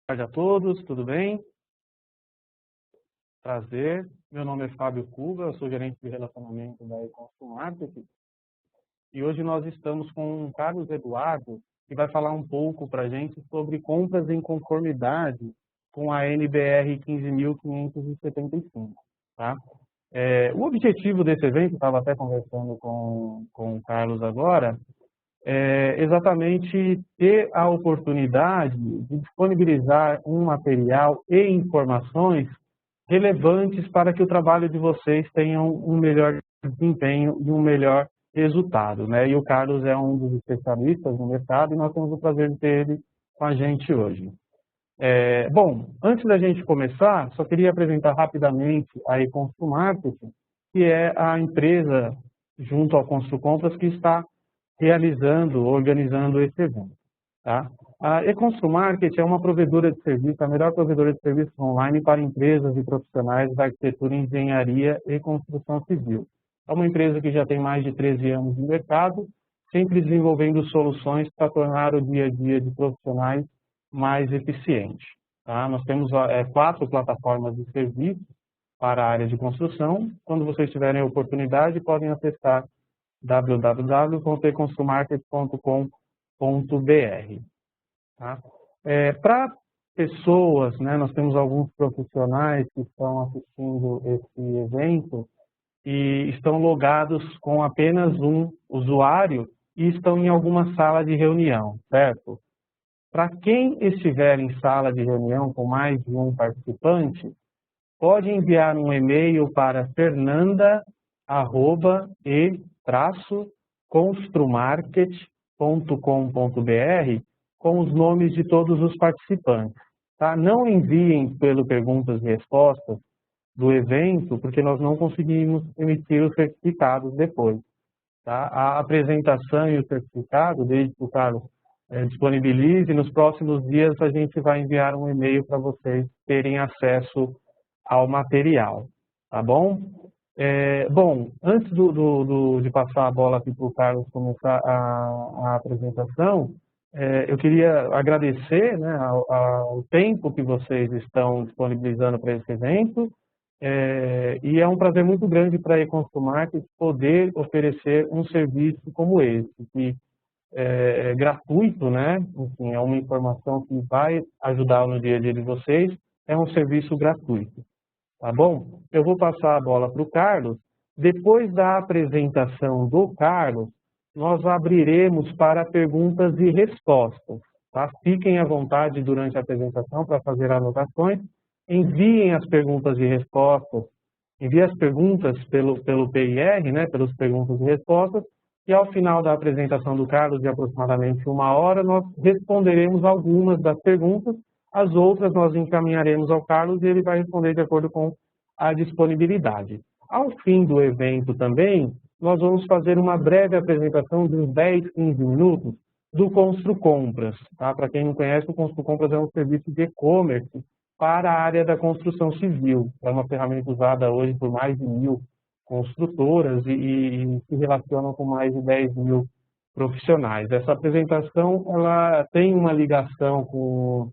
Boa tarde a todos, tudo bem? Prazer, meu nome é Fábio Cuba, eu sou gerente de relacionamento da Econsul Marketing e hoje nós estamos com o Carlos Eduardo, que vai falar um pouco para a gente sobre compras em conformidade com a NBR 15.575, tá? O objetivo desse evento, estava até conversando com o Carlos agora, é exatamente ter a oportunidade de disponibilizar um material e informações relevantes para que o trabalho de vocês tenha um melhor desempenho e um melhor resultado, né? E o Carlos é um dos especialistas no mercado e nós temos o prazer de ter ele com a gente hoje. Bom, antes da gente começar, só queria apresentar rapidamente a Econsul Marketing, que é a empresa junto ao Constru Compras que está realizando, organizando esse evento. Tá? A Econsul Marketing é uma provedora de serviços, a melhor provedora de serviços online para empresas e profissionais da arquitetura, engenharia e construção civil. É uma empresa que já tem mais de 13 anos de mercado, sempre desenvolvendo soluções para tornar o dia a dia de profissionais mais eficiente. Tá? Nós temos 4 plataformas de serviços para a área de construção. Quando vocês tiverem a oportunidade, podem acessar www.econsulmarket.com.br. Tá? Para pessoas, né, nós temos alguns profissionais que estão assistindo esse evento e estão logados com apenas um usuário e estão em alguma sala de reunião, certo? Para quem estiver em sala de reunião com mais de um participante, pode enviar um e-mail para fernanda@e-construmarket.com.br com os nomes de todos os participantes. Tá? Não enviem pelo perguntas e respostas do evento, porque nós não conseguimos emitir os certificados depois. Tá? A apresentação e o certificado, desde que o Carlos disponibilize, nos próximos dias a gente vai enviar um e-mail para vocês terem acesso ao material, tá bom? Bom, antes de passar a bola aqui para o Carlos começar a apresentação, eu queria agradecer, né, ao tempo que vocês estão disponibilizando para esse evento, e é um prazer muito grande para a Econsul Marketing poder oferecer um serviço como esse, que é gratuito, né? Enfim, é uma informação que vai ajudar no dia a dia de vocês, é um serviço gratuito. Tá bom? Eu vou passar a bola para o Carlos. Depois da apresentação do Carlos, nós abriremos para perguntas e respostas. Tá? Fiquem à vontade durante a apresentação para fazer anotações. Enviem as perguntas e respostas. Enviem as perguntas pelo PIR, né? Pelas perguntas e respostas. E ao final da apresentação do Carlos, de aproximadamente 1 hora, nós responderemos algumas das perguntas. As outras nós encaminharemos ao Carlos e ele vai responder de acordo com a disponibilidade. Ao fim do evento também, nós vamos fazer uma breve apresentação de uns 10, 15 minutos do Constru Compras. Tá? Para quem não conhece, o Constru Compras é um serviço de e-commerce para a área da construção civil. É uma ferramenta usada hoje por mais de 1.000 construtoras e se relacionam com mais de 10.000 profissionais. Essa apresentação ela tem uma ligação com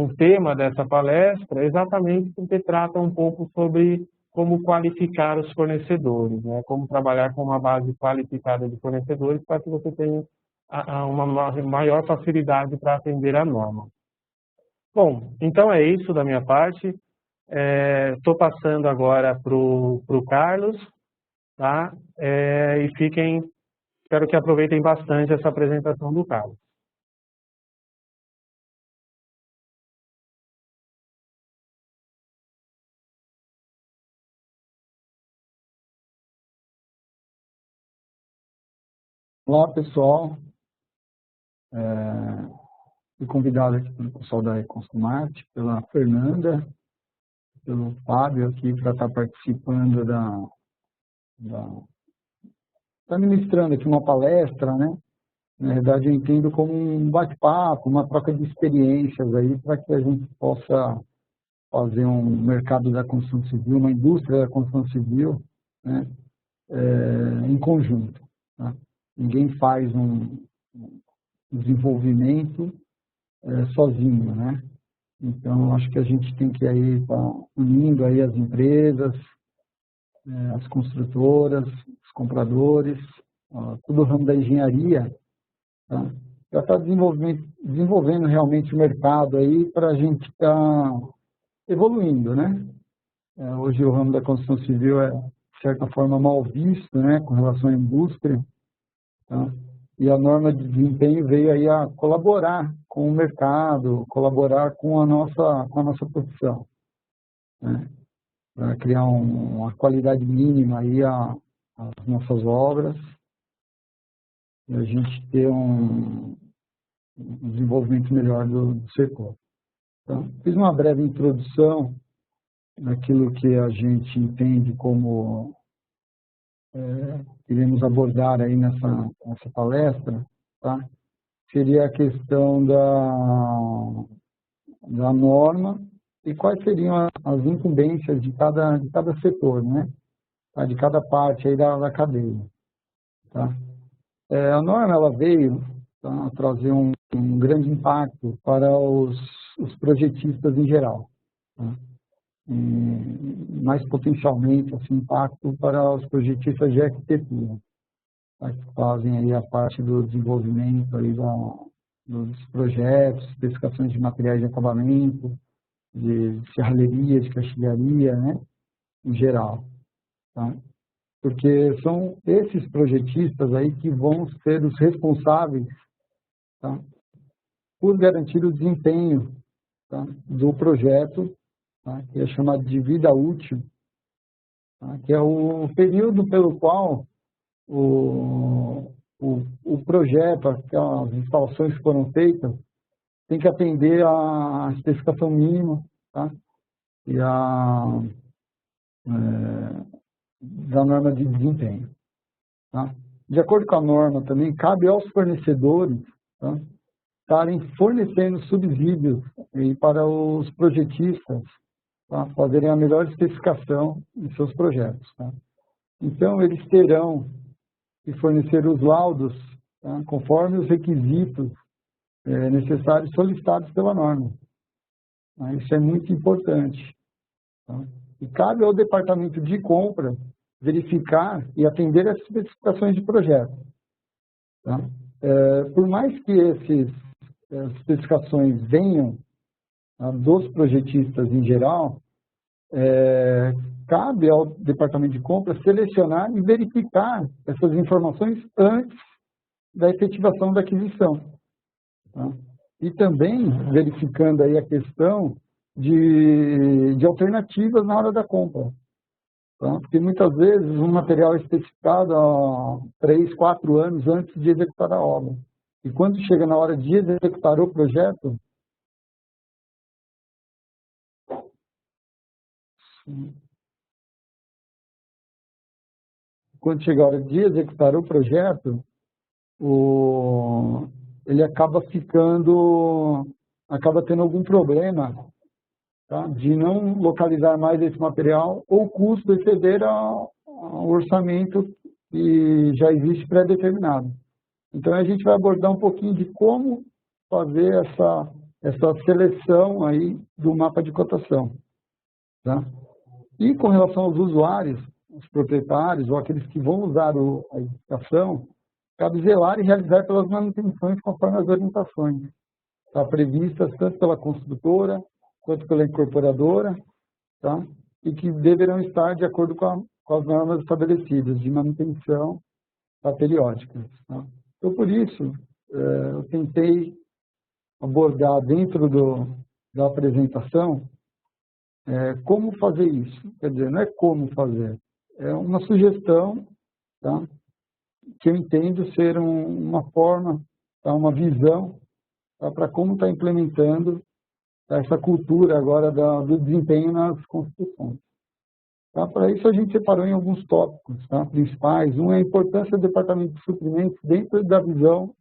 o tema dessa palestra, exatamente porque trata um pouco sobre como qualificar os fornecedores, né? Como trabalhar com uma base qualificada de fornecedores para que você tenha uma maior facilidade para atender a norma. Bom, então é isso da minha parte. Estou passando agora para o Carlos, tá? E espero que aproveitem bastante essa apresentação do Carlos. Olá, pessoal. Fui convidado aqui pelo pessoal da Econsumart, pela Fernanda, pelo Fábio aqui para estar participando está ministrando aqui uma palestra, né? Na verdade, eu entendo como um bate-papo, uma troca de experiências aí para que a gente possa fazer um mercado da construção civil, uma indústria da construção civil, né? Em conjunto. Tá? Ninguém faz um desenvolvimento sozinho, né? Então, acho que a gente tem que ir unindo aí as empresas, as construtoras, os compradores, todo o ramo da engenharia, tá? Já está desenvolvendo realmente o mercado aí para a gente estar evoluindo, né? Hoje o ramo da construção civil é, de certa forma, mal visto, né, com relação à indústria, tá? E a norma de desempenho veio aí a colaborar com o mercado, colaborar com a nossa profissão, né? Para criar uma qualidade mínima aí às nossas obras e a gente ter um desenvolvimento melhor do setor. Então, fiz uma breve introdução daquilo que a gente entende como iremos abordar aí nessa palestra, tá? Seria a questão da norma e quais seriam as incumbências de cada setor, né? Tá? De cada parte aí da cadeia, tá? A norma ela veio, tá, trazer um grande impacto para os projetistas em geral, tá? Mais potencialmente assim, impacto para os projetistas de arquitetura, tá, que fazem aí a parte do desenvolvimento aí dos projetos, especificações de materiais de acabamento, de serralheria, de caixilharia, né, em geral, tá? Porque são esses projetistas aí que vão ser os responsáveis, tá, por garantir o desempenho, tá, do projeto, tá, que é chamado de vida útil, tá, que é o período pelo qual o projeto, as instalações que foram feitas, tem que atender à especificação mínima, tá, e da norma de desempenho, tá? De acordo com a norma também, cabe aos fornecedores, tá, estarem fornecendo subsídios aí para os projetistas, tá, fazerem a melhor especificação em seus projetos, tá? Então, eles terão que fornecer os laudos, tá, conforme os requisitos necessários solicitados pela norma. Tá? Isso é muito importante, tá? E cabe ao departamento de compra verificar e atender as especificações de projeto, tá? Por mais que essas especificações venham, tá, dos projetistas em geral, cabe ao departamento de compra selecionar e verificar essas informações antes da efetivação da aquisição, tá? E também verificando aí a questão de alternativas na hora da compra, tá? Porque muitas vezes um material é especificado há 3, 4 anos antes de executar a obra. E quando chega na hora de executar o projeto, ele acaba tendo algum problema, tá, de não localizar mais esse material ou o custo exceder ao orçamento que já existe pré-determinado. Então, a gente vai abordar um pouquinho de como fazer essa seleção aí do mapa de cotação, tá? E com relação aos usuários, os proprietários ou aqueles que vão usar a edificação, cabe zelar e realizar pelas manutenções conforme as orientações, tá, previstas tanto pela construtora quanto pela incorporadora, tá, e que deverão estar de acordo com as normas estabelecidas de manutenção, tá, periódicas, tá? Então, por isso, eu tentei abordar dentro da apresentação como fazer isso. Quer dizer, não é como fazer, é uma sugestão, tá, que eu entendo ser uma forma, tá, uma visão, tá, para como está implementando essa cultura agora do desempenho nas construções. Tá? Para isso, a gente separou em alguns tópicos, tá, principais. Um é a importância do departamento de suprimentos dentro da visão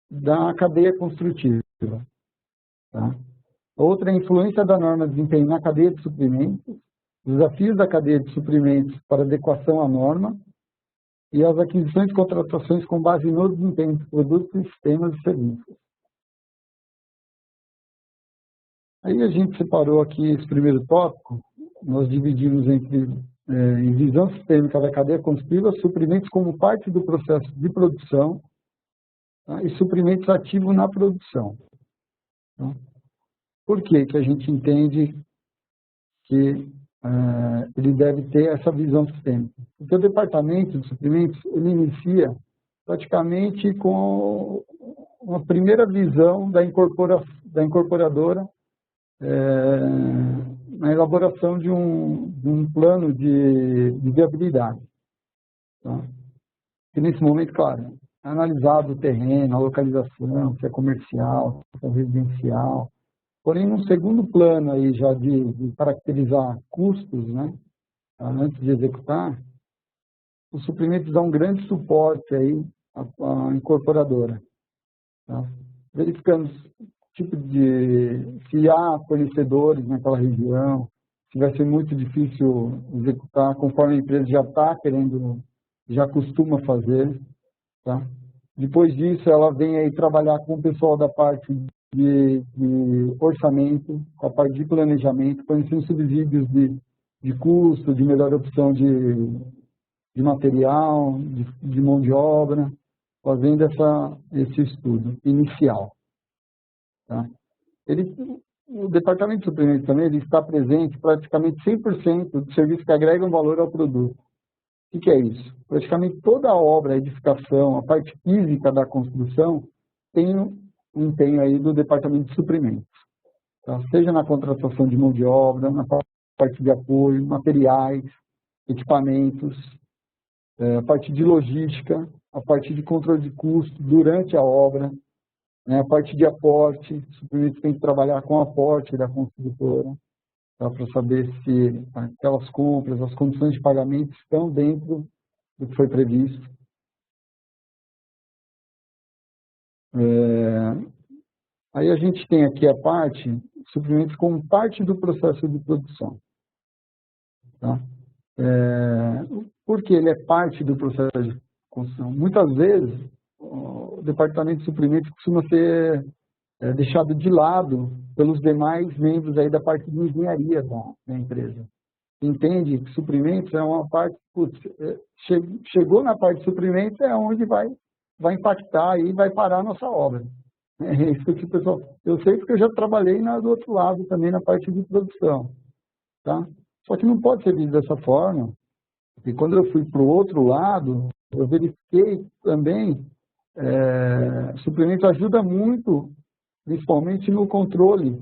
da cadeia construtiva, tá? Outra é a influência da norma de desempenho na cadeia de suprimentos, desafios da cadeia de suprimentos para adequação à norma e as aquisições e contratações com base no desempenho de produtos, sistemas e serviços. Aí a gente separou aqui esse primeiro tópico, nós dividimos em visão sistêmica da cadeia construtiva, suprimentos como parte do processo de produção, tá? E suprimentos ativos na produção. Tá? Por que que a gente entende que ele deve ter essa visão sistêmica? Porque o departamento de suprimentos, ele inicia praticamente com uma primeira visão da incorporadora na elaboração de um plano de viabilidade. Tá? E nesse momento, claro, é analisado o terreno, a localização, se é comercial, se é residencial. Porém, num segundo plano aí já de caracterizar custos, né, antes de executar, os suprimentos dão um grande suporte aí à incorporadora. Tá? Verificando tipo se há fornecedores naquela região, se vai ser muito difícil executar, conforme a empresa já está querendo, já costuma fazer. Tá? Depois disso, ela vem aí trabalhar com o pessoal da parte de orçamento, com a parte de planejamento, fornecendo subsídios de custo, de melhor opção de material, de mão de obra, fazendo esse estudo inicial. Tá? O departamento de suprimentos também ele está presente praticamente 100% do serviço que agregam valor ao produto. O que é isso? Praticamente toda a obra, a edificação, a parte física da construção tem um empenho aí do departamento de suprimentos. Tá? Seja na contratação de mão de obra, na parte de apoio, materiais, equipamentos, a parte de logística, a parte de controle de custo durante a obra, né, a parte de aporte, o suprimentos tem que trabalhar com o aporte da construtora, tá, para saber se aquelas compras, as condições de pagamento estão dentro do que foi previsto. Aí a gente tem aqui a parte, suprimentos como parte do processo de produção. Tá? Porque ele é parte do processo de construção. Muitas vezes, o departamento de suprimentos costuma ser deixado de lado pelos demais membros aí da parte de engenharia da empresa. Entende que suprimentos é uma parte, chegou na parte de suprimentos é onde vai impactar e vai parar a nossa obra. É isso que o pessoal, eu sei porque eu já trabalhei do outro lado também na parte de produção. Tá? Só que não pode ser visto dessa forma. E quando eu fui para o outro lado, eu verifiquei também, suplemento ajuda muito, principalmente no controle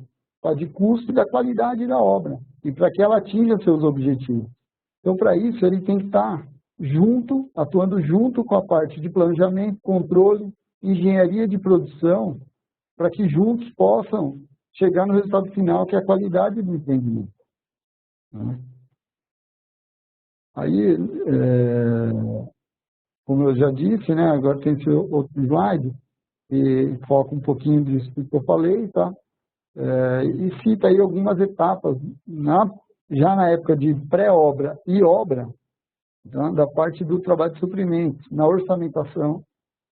de custo e da qualidade da obra, e para que ela atinja seus objetivos. Então, para isso, ele tem que estar atuando junto com a parte de planejamento, controle, engenharia de produção, para que juntos possam chegar no resultado final, que é a qualidade do empreendimento. Aí, como eu já disse, né, agora tem esse outro slide, que foca um pouquinho disso que eu falei, tá? E cita aí algumas etapas, já na época de pré-obra e obra, tá? Da parte do trabalho de suprimentos, na orçamentação,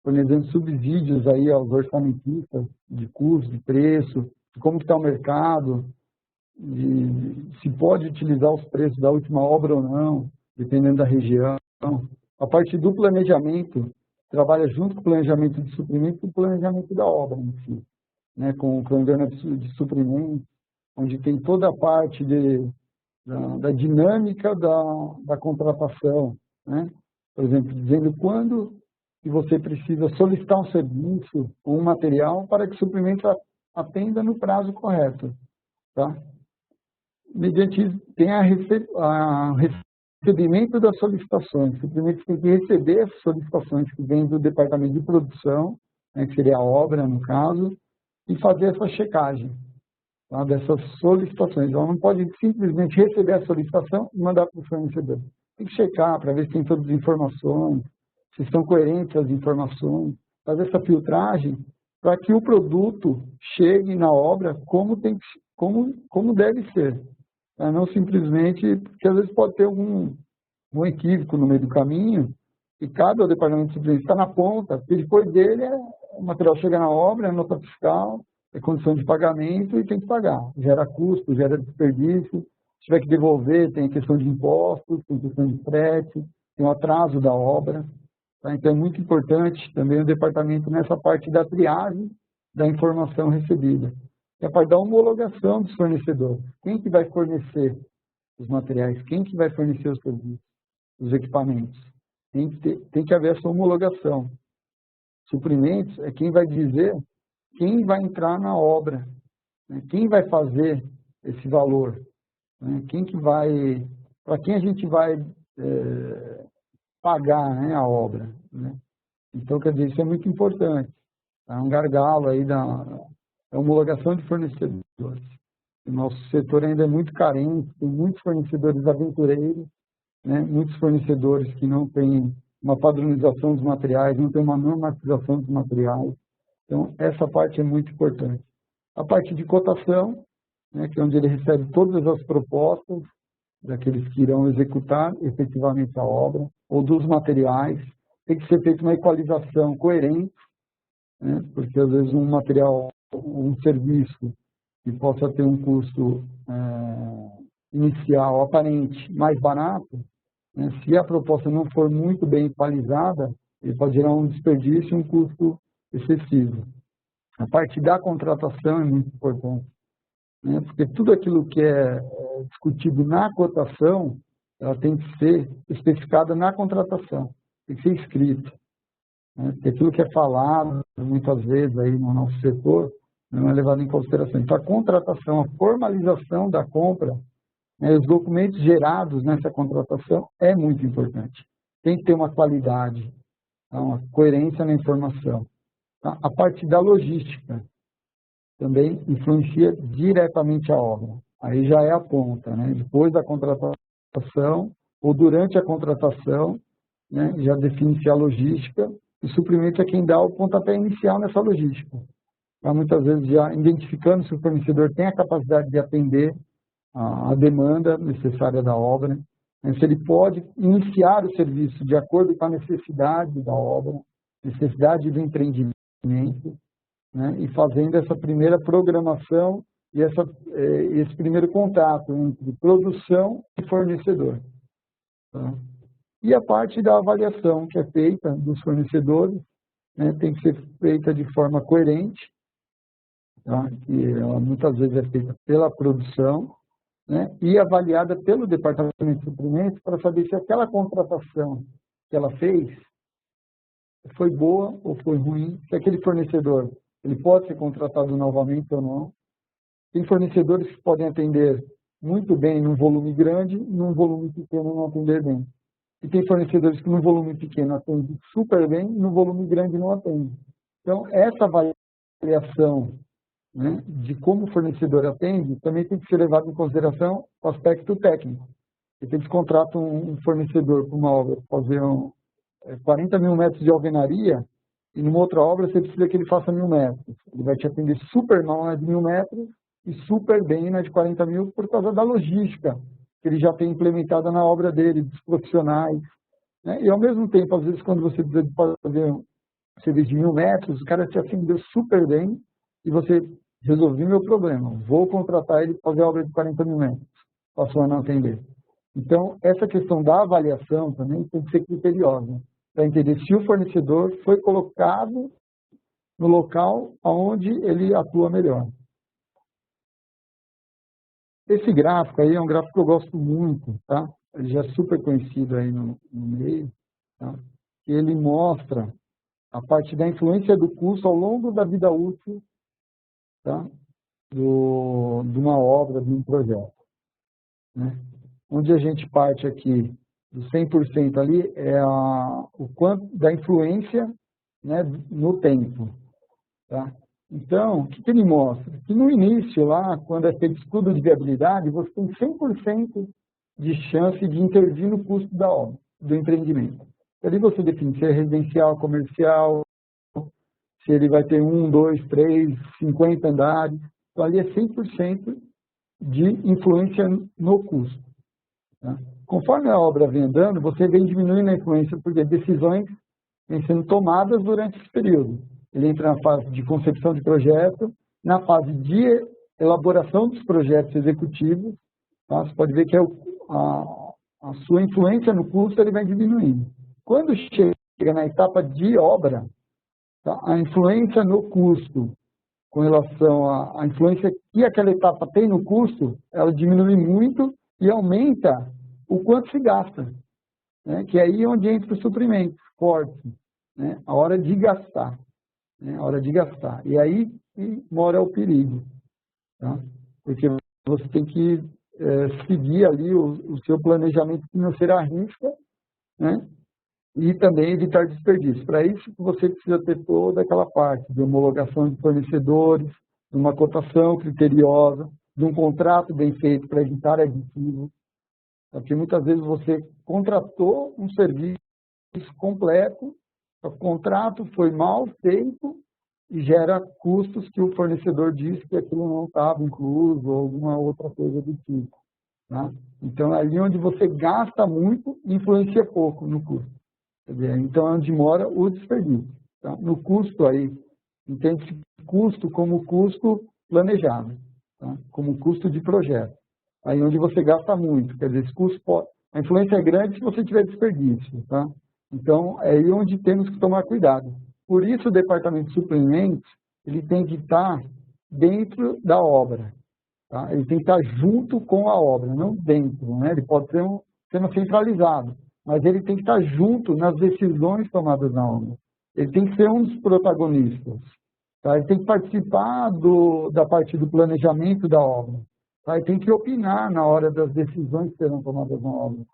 fornecendo subsídios aí aos orçamentistas de custo, de preço, de como está o mercado, se pode utilizar os preços da última obra ou não, dependendo da região. A parte do planejamento, trabalha junto com o planejamento de suprimento e o planejamento da obra em si, né, com o cronograma de suprimento, onde tem toda a parte da dinâmica da contratação, né? Por exemplo, dizendo quando que você precisa solicitar um serviço ou um material para que o suprimento atenda no prazo correto. Tá? Mediante isso, tem recebimento das solicitações. O suprimento tem que receber as solicitações que vêm do departamento de produção, né, que seria a obra, no caso, e fazer essa checagem, tá, dessas solicitações. Ela não pode simplesmente receber a solicitação e mandar para o fornecedor. Tem que checar para ver se tem todas as informações, se estão coerentes as informações, fazer essa filtragem para que o produto chegue na obra como deve ser. Não simplesmente, porque às vezes pode ter um equívoco no meio do caminho, e cabe ao departamento de suprimentos estar na ponta, porque depois dele o material chega na obra, a nota fiscal, é condição de pagamento e tem que pagar. Gera custo, gera desperdício. Se tiver que devolver, tem a questão de impostos, tem a questão de frete, tem o atraso da obra. Tá? Então, é muito importante também o departamento nessa parte da triagem da informação recebida. E a parte da homologação dos fornecedores. Quem que vai fornecer os materiais? Quem que vai fornecer os serviços, os equipamentos? Tem que haver essa homologação. Suprimentos é quem vai dizer quem vai entrar na obra, né? Quem vai fazer esse valor, né? Para quem a gente vai pagar, né, a obra, né? Então, quer dizer, isso é muito importante. É um gargalo aí da homologação de fornecedores. O nosso setor ainda é muito carente, tem muitos fornecedores aventureiros, né? Muitos fornecedores que não têm uma padronização dos materiais, não tem uma normatização dos materiais. Então, essa parte é muito importante. A parte de cotação, né, que é onde ele recebe todas as propostas daqueles que irão executar efetivamente a obra, ou dos materiais, tem que ser feita uma equalização coerente, né, porque às vezes um material, um serviço que possa ter um custo inicial aparente mais barato, né, se a proposta não for muito bem equalizada, ele pode gerar um desperdício e um custo excessivo. A parte da contratação é muito importante, né? Porque tudo aquilo que é discutido na cotação, ela tem que ser especificada na contratação, tem que ser escrito, né? Porque aquilo que é falado, muitas vezes, aí no nosso setor, não é levado em consideração. Então, a contratação, a formalização da compra, né, os documentos gerados nessa contratação é muito importante. Tem que ter uma qualidade, uma coerência na informação. A parte da logística também influencia diretamente a obra. Aí já é a ponta, né? Depois da contratação ou durante a contratação, né, já define-se a logística. O suprimento é quem dá o pontapé inicial nessa logística. Então, muitas vezes já identificando se o fornecedor tem a capacidade de atender a demanda necessária da obra, né? Se ele pode iniciar o serviço de acordo com a necessidade da obra, necessidade do empreendimento, né, e fazendo essa primeira programação e esse primeiro contato entre produção e fornecedor. Tá? E a parte da avaliação que é feita dos fornecedores, né, tem que ser feita de forma coerente, tá? Que ela muitas vezes é feita pela produção, né, e avaliada pelo departamento de suprimentos para saber se aquela contratação que ela fez foi boa ou foi ruim, se aquele fornecedor ele pode ser contratado novamente ou não. Tem fornecedores que podem atender muito bem num volume grande, num volume pequeno não atender bem. E tem fornecedores que num volume pequeno atendem super bem, num volume grande não atendem. Então, essa avaliação, né, de como o fornecedor atende também tem que ser levado em consideração o aspecto técnico. Porque eles contratam um fornecedor para uma obra, fazer 40 mil metros de alvenaria, e numa outra obra você precisa que ele faça 1.000 metros. Ele vai te atender super mal na de 1.000 metros e super bem na de 40 mil por causa da logística que ele já tem implementada na obra dele, dos profissionais, né? E ao mesmo tempo, às vezes, quando você precisa fazer um serviço de 1.000 metros, o cara te atendeu super bem e você resolveu meu problema. Vou contratar ele para fazer a obra de 40 mil metros. Passou a não atender. Então, essa questão da avaliação também tem que ser criteriosa, para entender se o fornecedor foi colocado no local onde ele atua melhor. Esse gráfico aí é um gráfico que eu gosto muito, tá? Ele já é super conhecido aí no meio, tá? Ele mostra a parte da influência do custo ao longo da vida útil, tá? De uma obra, de um projeto, né? Onde a gente parte aqui do 100% ali é o quanto da influência, né, no tempo, tá? Então, o que ele mostra? Que no início, lá, quando é feito estudo de viabilidade, você tem 100% de chance de intervir no custo da obra, do empreendimento. Ali você define se é residencial, comercial, se ele vai ter 1, 2, 3, 50 andares. Então, ali é 100% de influência no custo. Tá? Conforme a obra vem andando, você vem diminuindo a influência, porque decisões vêm sendo tomadas durante esse período. Ele entra na fase de concepção de projeto, na fase de elaboração dos projetos executivos, tá? Você pode ver que a sua influência no custo ele vai diminuindo. Quando chega na etapa de obra, tá? A influência no custo, com relação à influência que aquela etapa tem no custo, ela diminui muito e aumenta o quanto se gasta, né? Que é aí onde entra o suprimento, corte, né? A hora de gastar, né? A hora de gastar. E aí que mora o perigo, tá? Porque você tem que seguir ali o seu planejamento financeiro à risca, né? E também evitar desperdício. Para isso, você precisa ter toda aquela parte de homologação de fornecedores, de uma cotação criteriosa, de um contrato bem feito para evitar aditivos. Porque muitas vezes você contratou um serviço completo, o contrato foi mal feito e gera custos que o fornecedor disse que aquilo não estava incluso ou alguma outra coisa do tipo, tá? Então, é ali onde você gasta muito, influencia pouco no custo. Então, é onde mora o desperdício. Tá? No custo aí, entende-se custo como custo planejado, tá? Como custo de projeto. Aí onde você gasta muito, quer dizer, esse custo a influência é grande se você tiver desperdício. Tá? Então, é aí onde temos que tomar cuidado. Por isso, o departamento de suprimentos, ele tem que estar dentro da obra. Tá? Ele tem que estar junto com a obra, não dentro, né? Ele pode ser sendo centralizado, mas ele tem que estar junto nas decisões tomadas na obra. Ele tem que ser um dos protagonistas. Tá? Ele tem que participar da parte do planejamento da obra. Tá? Ele tem que opinar na hora das decisões que serão tomadas na obra.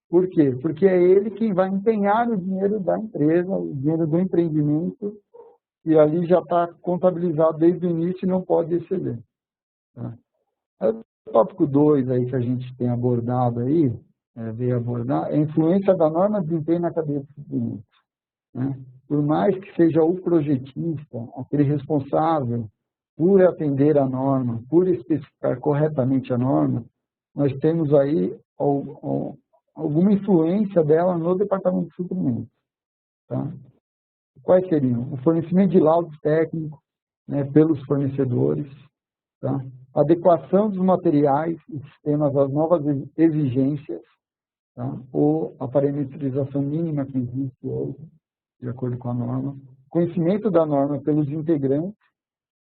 Por quê? Porque é ele quem vai empenhar o dinheiro da empresa, o dinheiro do empreendimento, e ali já está contabilizado desde o início e não pode exceder. Tá? O tópico 2 aí que a gente tem abordado aí, veio abordar, é a influência da norma de desempenho na cadeia de suprimentos. Né? Por mais que seja o projetista, aquele responsável por atender a norma, por especificar corretamente a norma, nós temos aí alguma influência dela no departamento de suprimentos. Tá? Quais seriam? O fornecimento de laudos técnicos, né, pelos fornecedores, tá? Adequação dos materiais e sistemas às novas exigências, tá? Ou a parametrização mínima que existe hoje, de acordo com a norma. Conhecimento da norma pelos integrantes,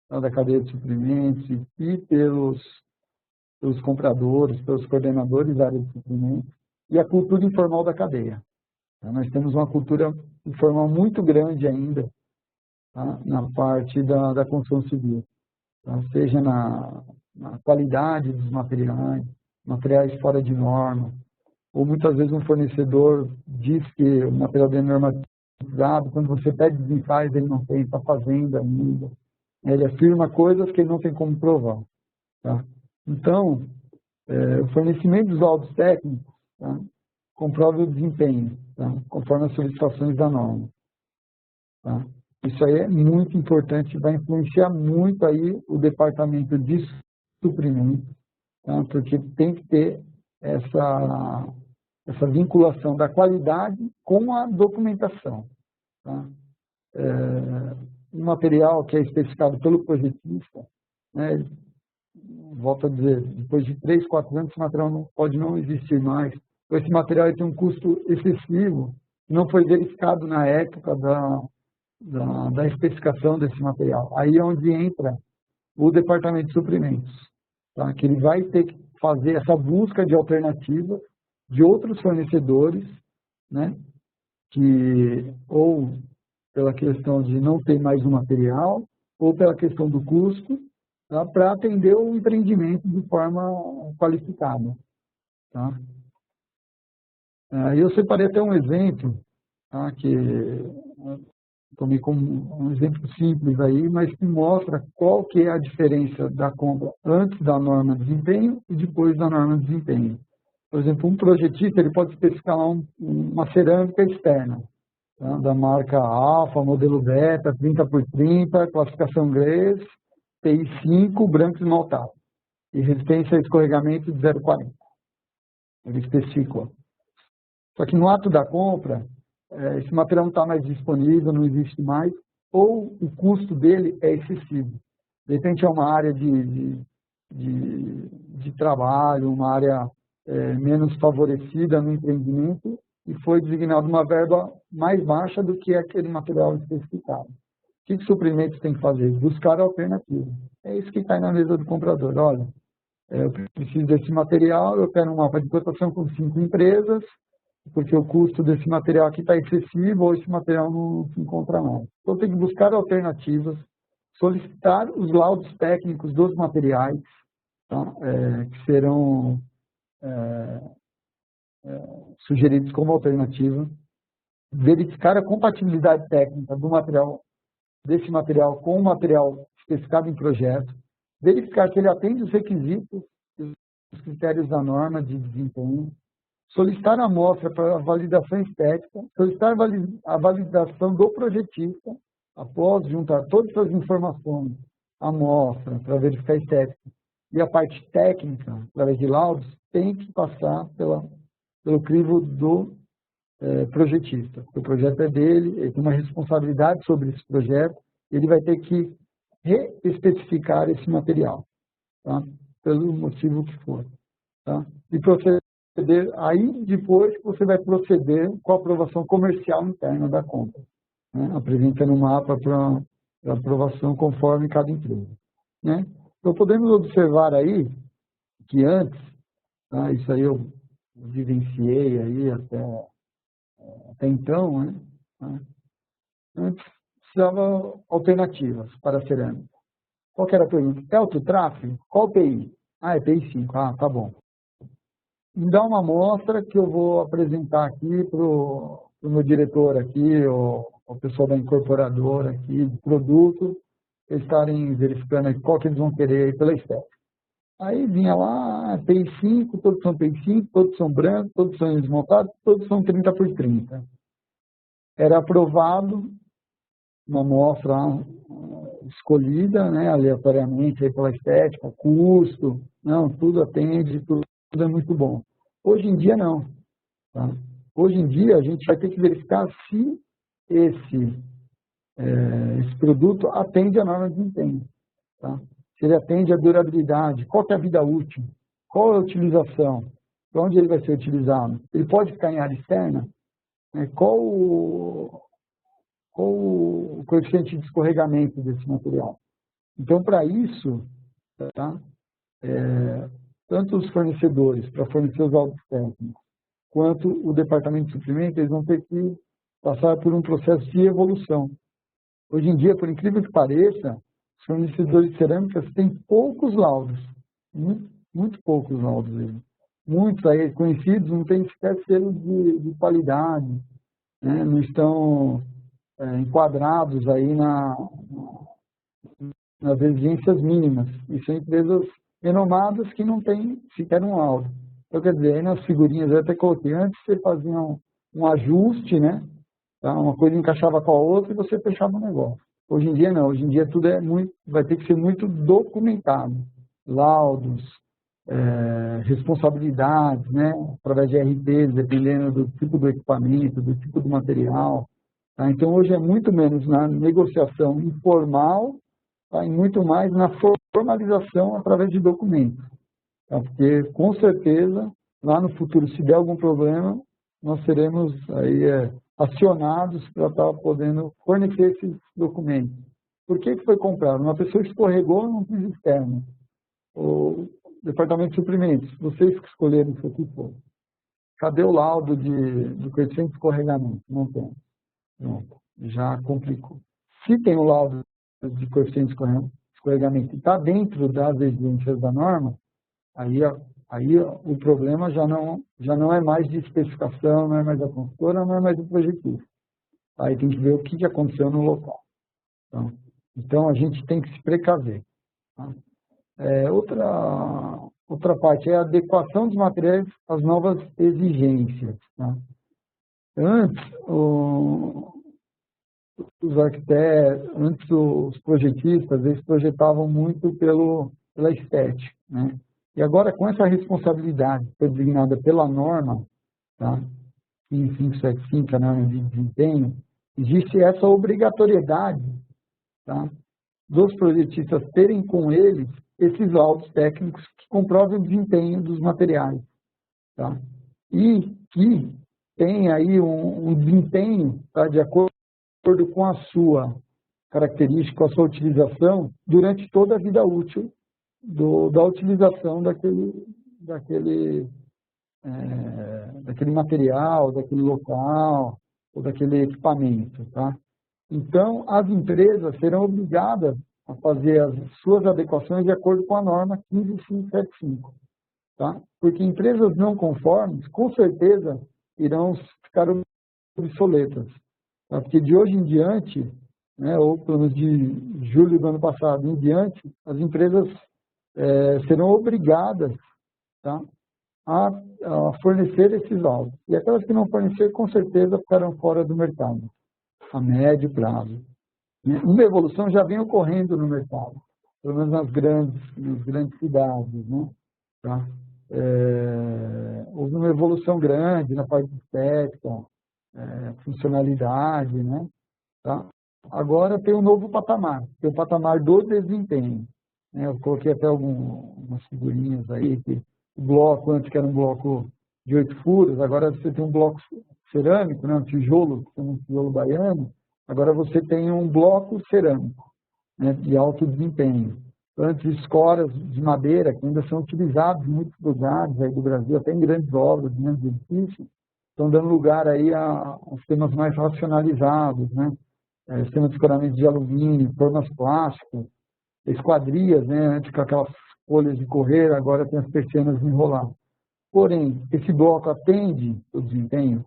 tá, da cadeia de suprimentos e pelos compradores, pelos coordenadores da área de suprimentos, e a cultura informal da cadeia. Tá? Nós temos uma cultura informal muito grande ainda, tá, na parte da construção civil, tá? Seja na qualidade dos materiais fora de norma, ou muitas vezes um fornecedor diz que o material dele é normatizado, quando você pede desenfaz, ele não tem, está fazendo ainda. Ele afirma coisas que ele não tem como provar. Tá? Então, o fornecimento dos laudos técnicos, tá, comprova o desempenho, tá, conforme as solicitações da norma. Tá? Isso aí é muito importante, vai influenciar muito aí o departamento de suprimento, tá? Porque tem que ter essa vinculação da qualidade com a documentação. Tá? Um material que é especificado pelo projetista, né, volto a dizer, depois de 3, 4 anos, esse material pode não existir mais. Esse material tem um custo excessivo, não foi verificado na época da especificação desse material. Aí é onde entra o departamento de suprimentos, tá? Que ele vai ter que fazer essa busca de alternativas de outros fornecedores, né? Que ou pela questão de não ter mais um material, ou pela questão do custo, tá? Para atender o empreendimento de forma qualificada. Tá? Eu separei até um exemplo, tá? Que tomei como um exemplo simples aí, mas que mostra qual que é a diferença da compra antes da norma de desempenho e depois da norma de desempenho. Por exemplo, um projetista ele pode especificar uma cerâmica externa, tá? Da marca Alfa, modelo Beta, 30x30, classificação GRES, TI 5, branco esmaltado, e resistência a escorregamento de 0,40. Ele especificou. Só que no ato da compra, esse material não está mais disponível, não existe mais, ou o custo dele é excessivo. De repente é uma área de trabalho, uma área menos favorecida no empreendimento, e foi designada uma verba mais baixa do que aquele material especificado. O que os suprimentos têm que fazer? Buscar alternativas. É isso que cai na mesa do comprador. Olha, eu preciso desse material, eu quero um mapa de cotação com 5 empresas, porque o custo desse material aqui está excessivo ou esse material não se encontra mais. Então, tem que buscar alternativas, solicitar os laudos técnicos dos materiais, tá? Que serão sugeridos como alternativa, verificar a compatibilidade técnica desse material com o material especificado em projeto, verificar se ele atende os requisitos, os critérios da norma de desempenho, solicitar a amostra para validação estética, solicitar a validação do projetista, após juntar todas as informações, a amostra para verificar a estética e a parte técnica, através de laudos, tem que passar pelo crivo do projetista. O projeto é dele, ele tem uma responsabilidade sobre esse projeto, ele vai ter que reespecificar esse material, tá? Pelo motivo que for. Tá? E proceder, aí depois você vai proceder com a aprovação comercial interna da compra, né? Apresentando um mapa para aprovação conforme cada empresa, né? Então podemos observar aí que antes, tá? Isso aí eu vivenciei aí até então, né? Antes precisava alternativas para a cerâmica. Qual que era a pergunta? É autotráfego? Qual PI? Ah, é PI 5. Ah, tá bom. Me dá uma amostra que eu vou apresentar aqui para o meu diretor aqui, ou o pessoal da incorporadora aqui, de produto, eles estarem verificando aí qual que eles vão querer aí pela estética. Aí vinha lá, PI 5, todos são PI 5, todos são brancos, todos são desmontados, todos são 30 por 30. Era aprovado uma amostra escolhida, né, aleatoriamente aí pela estética, custo, não, tudo atende, tudo é muito bom. Hoje em dia não. Tá? Hoje em dia a gente vai ter que verificar se esse produto atende a norma de desempenho. Tá? Se ele atende a durabilidade, qual que é a vida útil, qual é a utilização, para onde ele vai ser utilizado. Ele pode ficar em área externa? Qual o coeficiente de escorregamento desse material? Então, para isso, tá? Tanto os fornecedores, para fornecer os laudos técnicos, quanto o departamento de suprimento, eles vão ter que passar por um processo de evolução. Hoje em dia, por incrível que pareça, os fornecedores de cerâmicas têm poucos laudos, muito poucos laudos. Muitos aí conhecidos não têm sequer selo de qualidade, né? Não estão enquadrados aí nas exigências mínimas. E são empresas renomadas que não têm sequer um laudo. Então, quer dizer, aí nas figurinhas eu até coloquei, antes você fazia um ajuste, né? Tá? Uma coisa encaixava com a outra e você fechava o negócio. Hoje em dia não, hoje em dia tudo vai ter que ser muito documentado. Laudos, responsabilidades, né? Através de RPs, dependendo do tipo do equipamento, do tipo do material. Tá? Então, hoje é muito menos na negociação informal, tá? E muito mais na formalização através de documentos. Tá? Porque, com certeza, lá no futuro, se der algum problema, nós seremos aí, acionados para estar podendo fornecer esses documentos. Por que foi comprado? Uma pessoa escorregou num piso externo. O departamento de suprimentos, vocês que escolheram isso aqui, pô. Cadê o laudo do coeficiente de escorregamento? Não tem. Pronto, já complicou. Se tem o laudo de coeficiente de escorregamento e está dentro das exigências da norma, aí o problema já não é mais de especificação, não é mais da consultora, não é mais do projetista. Aí tem que ver o que aconteceu no local. Então a gente tem que se precaver. Tá? Outra parte é a adequação dos materiais às novas exigências. Tá? Antes, os arquitetos, antes os projetistas, eles projetavam muito pela estética, né? E agora, com essa responsabilidade que foi designada pela norma, tá? Em 575, a norma de desempenho, existe essa obrigatoriedade, tá? dos projetistas terem com eles esses laudos técnicos que comprovem o desempenho dos materiais, tá? E que tem aí um desempenho, tá, de acordo com a sua característica, com a sua utilização, durante toda a vida útil da utilização daquele material, daquele local, ou daquele equipamento, tá? Então, as empresas serão obrigadas a fazer as suas adequações de acordo com a norma 15575, tá? Porque empresas não conformes, com certeza, irão ficar obsoletas, tá? Porque de hoje em diante, né, ou pelo menos de julho do ano passado em diante, as empresas serão obrigadas, tá, a fornecer esses laudos. E aquelas que não fornecer, com certeza, ficarão fora do mercado, a médio prazo. Uma evolução já vem ocorrendo no mercado, pelo menos nas grandes cidades, né? Tá? Houve uma evolução grande na parte de estética, funcionalidade, né? Tá? Agora tem um novo patamar, tem o patamar do desempenho. Né? Eu coloquei até algumas figurinhas aí, que o bloco, antes que era um bloco de 8 furos, agora você tem um bloco cerâmico, né? Um tijolo, um tijolo baiano, agora você tem um bloco cerâmico, né? De alto desempenho. Antes, escoras de madeira, que ainda são utilizadas em muitos lugares aí do Brasil, até em grandes obras, em grandes edifícios, estão dando lugar aí a sistemas mais racionalizados, né? Sistemas de escoramento de alumínio, formas plásticas, esquadrias, né? Antes com aquelas folhas de correr, agora tem as persianas enroladas. Porém, esse bloco atende o desempenho,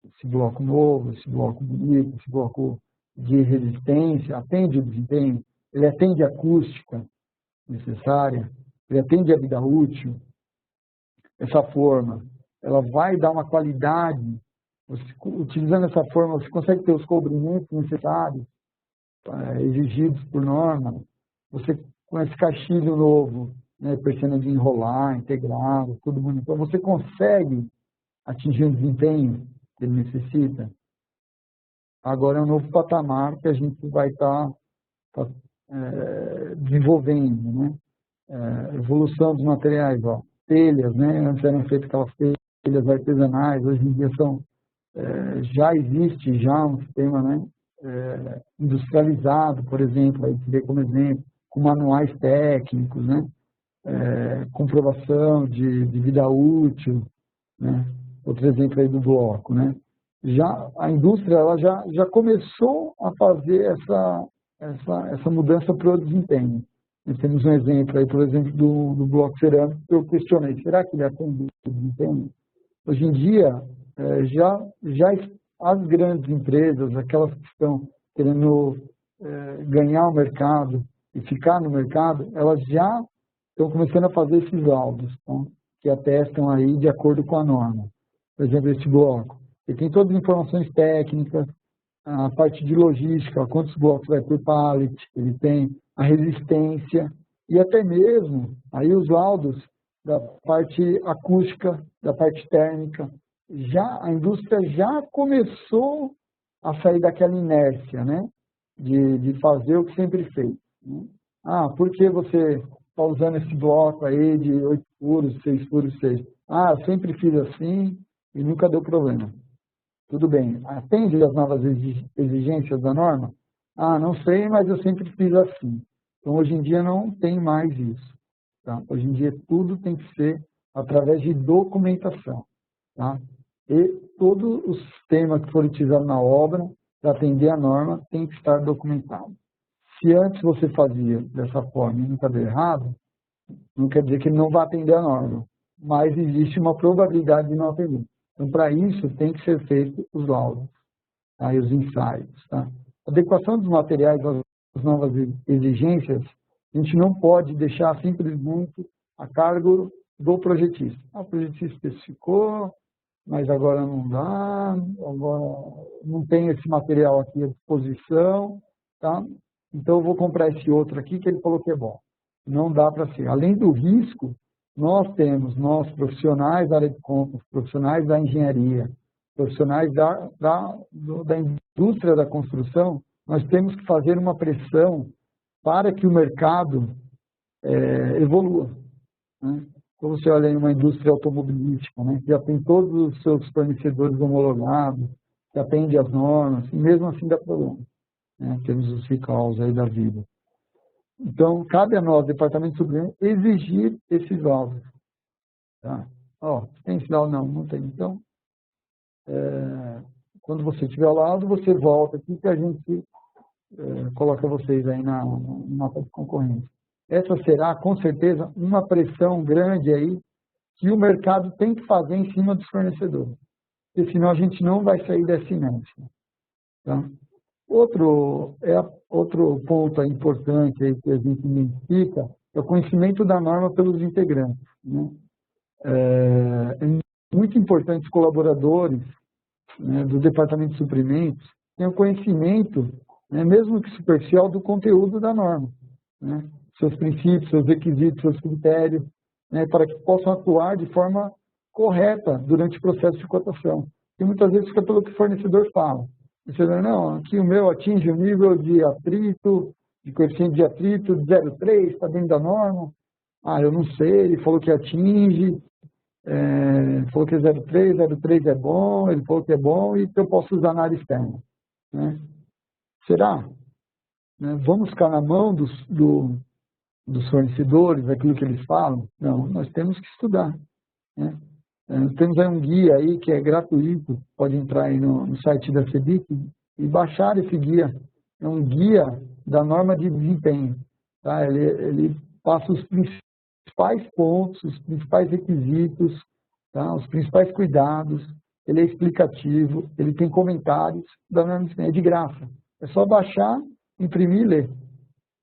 esse bloco novo, esse bloco bonito, esse bloco de resistência, atende o desempenho, ele atende a acústica necessária, ele atende a vida útil. Essa forma, ela vai dar uma qualidade, utilizando essa forma, você consegue ter os cobrimentos necessários, exigidos por norma, você com esse caixilho novo, né, persiana de enrolar, integrado, tudo bonito, então você consegue atingir o desempenho que ele necessita. Agora é um novo patamar que a gente vai estar desenvolvendo, né? Evolução dos materiais, ó, telhas, né? Antes eram feitas aquelas telhas artesanais, hoje em dia já existe já um sistema, né, industrializado, por exemplo, aí se vê como exemplo, com manuais técnicos, né? Comprovação de vida útil, né? Outro exemplo aí do bloco, né? Já a indústria ela já começou a fazer essa mudança para o desempenho. Nós temos um exemplo aí, por exemplo, do bloco cerâmico, que eu questionei, será que ele atende o desempenho? Hoje em dia, já as grandes empresas, aquelas que estão querendo ganhar o mercado e ficar no mercado, elas já estão começando a fazer esses laudos, tá? Que atestam aí de acordo com a norma. Por exemplo, esse bloco. Ele tem todas as informações técnicas, a parte de logística, quantos blocos vai por pallet, ele tem a resistência e até mesmo aí os laudos da parte acústica, da parte térmica. A indústria já começou a sair daquela inércia, né, de fazer o que sempre fez, né? Por que você está usando esse bloco aí de 8 furos, 6 furos, 6? Eu sempre fiz assim e nunca deu problema. Tudo bem, atende às novas exigências da norma? Não sei, mas eu sempre fiz assim. Então, hoje em dia não tem mais isso, tá? Hoje em dia tudo tem que ser através de documentação, tá? E todo o sistema que for utilizado na obra, para atender a norma, tem que estar documentado. Se antes você fazia dessa forma e nunca deu errado, não quer dizer que ele não vai atender a norma, mas existe uma probabilidade de não atender. Então, para isso, tem que ser feito os laudos, tá? E os ensaios, tá? A adequação dos materiais às novas exigências, a gente não pode deixar simplesmente a cargo do projetista. O projetista especificou, mas agora não dá, agora não tem esse material aqui à disposição, tá? Então, eu vou comprar esse outro aqui que ele falou que é bom. Não dá para ser. Além do risco, nós profissionais da área de compras, profissionais da engenharia, profissionais da indústria da construção, nós temos que fazer uma pressão para que o mercado evolua, né? Quando você olha em uma indústria automobilística, né, que já tem todos os seus fornecedores homologados, que atende às normas, e mesmo assim dá problema, né? Temos os recalls aí da vida. Então, cabe a nós, Departamento Supremo, exigir esses laudos. Tá? Tem esse laudo? Não tem. Então, quando você tiver o laudo, você volta aqui que a gente coloca vocês aí na mapa de concorrência. Essa será, com certeza, uma pressão grande aí que o mercado tem que fazer em cima dos fornecedores, porque senão a gente não vai sair dessa inércia. Tá? Outro ponto importante aí que a gente identifica é o conhecimento da norma pelos integrantes, né? É muito importante os colaboradores, né, do Departamento de Suprimentos tenham conhecimento, né, mesmo que superficial, do conteúdo da norma, né? Seus princípios, seus requisitos, seus critérios, né, para que possam atuar de forma correta durante o processo de cotação. E muitas vezes fica pelo que o fornecedor fala. Você diz, não, aqui o meu atinge o nível de atrito, de coeficiente de atrito de 0,3, está dentro da norma. Eu não sei, ele falou que atinge, falou que é 0,3 é bom, ele falou que é bom e que eu posso usar na área externa, né? Será? Né? Vamos ficar na mão dos fornecedores, aquilo que eles falam? Não, nós temos que estudar, né? Temos aí um guia aí que é gratuito, pode entrar aí no site da CEBIC e baixar esse guia. É um guia da norma de desempenho. Tá? Ele passa os principais pontos, os principais requisitos, tá? Os principais cuidados, ele é explicativo, ele tem comentários da norma de desempenho, é de graça. É só baixar, imprimir e ler.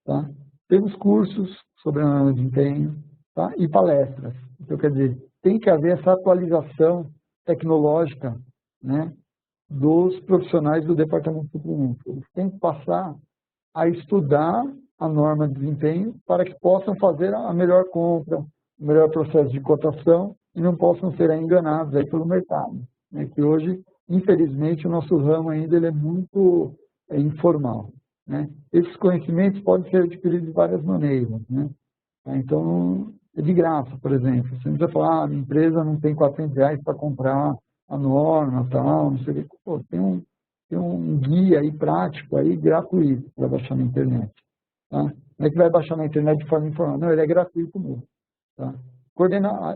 Tá? Temos cursos sobre a norma de desempenho, tá? E palestras. Então, quer dizer, tem que haver essa atualização tecnológica, né, dos profissionais do Departamento de Suprimentos. Eles têm que passar a estudar a norma de desempenho para que possam fazer a melhor compra, o melhor processo de cotação e não possam ser enganados aí pelo mercado, né, que hoje, infelizmente, o nosso ramo ainda ele é muito informal, né? Esses conhecimentos podem ser adquiridos de várias maneiras, né? Então, é de graça, por exemplo. Você não precisa falar, minha empresa não tem R$400 para comprar a norma, tal, não sei o que. Pô, tem um guia aí prático, aí, gratuito, para baixar na internet. Tá? Não é que vai baixar na internet de forma informal, não, ele é gratuito mesmo. Tá?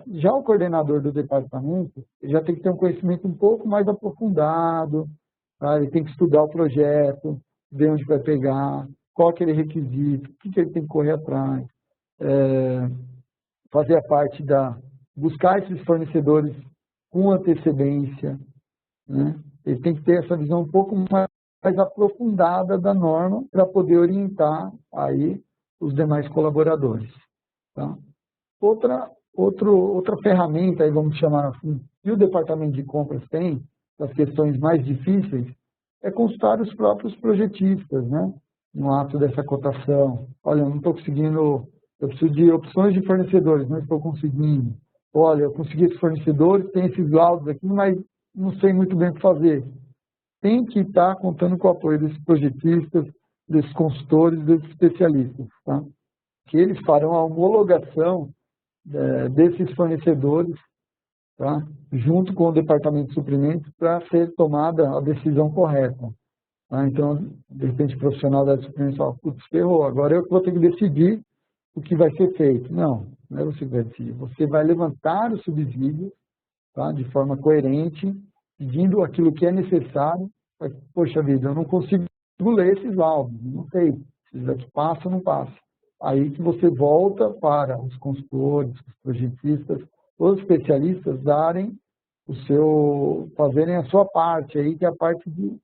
Já o coordenador do departamento, ele já tem que ter um conhecimento um pouco mais aprofundado, tá? Ele tem que estudar o projeto, ver onde vai pegar, qual aquele requisito, o que ele tem que correr atrás. Fazer a parte buscar esses fornecedores com antecedência, né? Ele tem que ter essa visão um pouco mais aprofundada da norma para poder orientar aí os demais colaboradores. Tá? Outra ferramenta, aí vamos chamar assim, que o departamento de compras tem, das questões mais difíceis, é consultar os próprios projetistas, né? No ato dessa cotação. Olha, eu não estou conseguindo, eu preciso de opções de fornecedores, não estou conseguindo. Olha, eu consegui esses fornecedores, tem esses laudos aqui, mas não sei muito bem o que fazer. Tem que estar contando com o apoio desses projetistas, desses consultores, desses especialistas, tá? Que eles farão a homologação desses fornecedores, tá? Junto com o Departamento de Suprimentos para ser tomada a decisão correta. Tá? Então, de repente, o profissional da suprimentos fala, putz, ferrou, agora eu vou ter que decidir o que vai ser feito. Não é você que vai decidir. Você vai levantar o subsídio, tá? De forma coerente, pedindo aquilo que é necessário. Poxa vida, eu não consigo ler esses laudos, não sei se isso aqui passa ou não passa. Aí que você volta para os consultores, os projetistas, os especialistas fazerem a sua parte aí, que é a parte de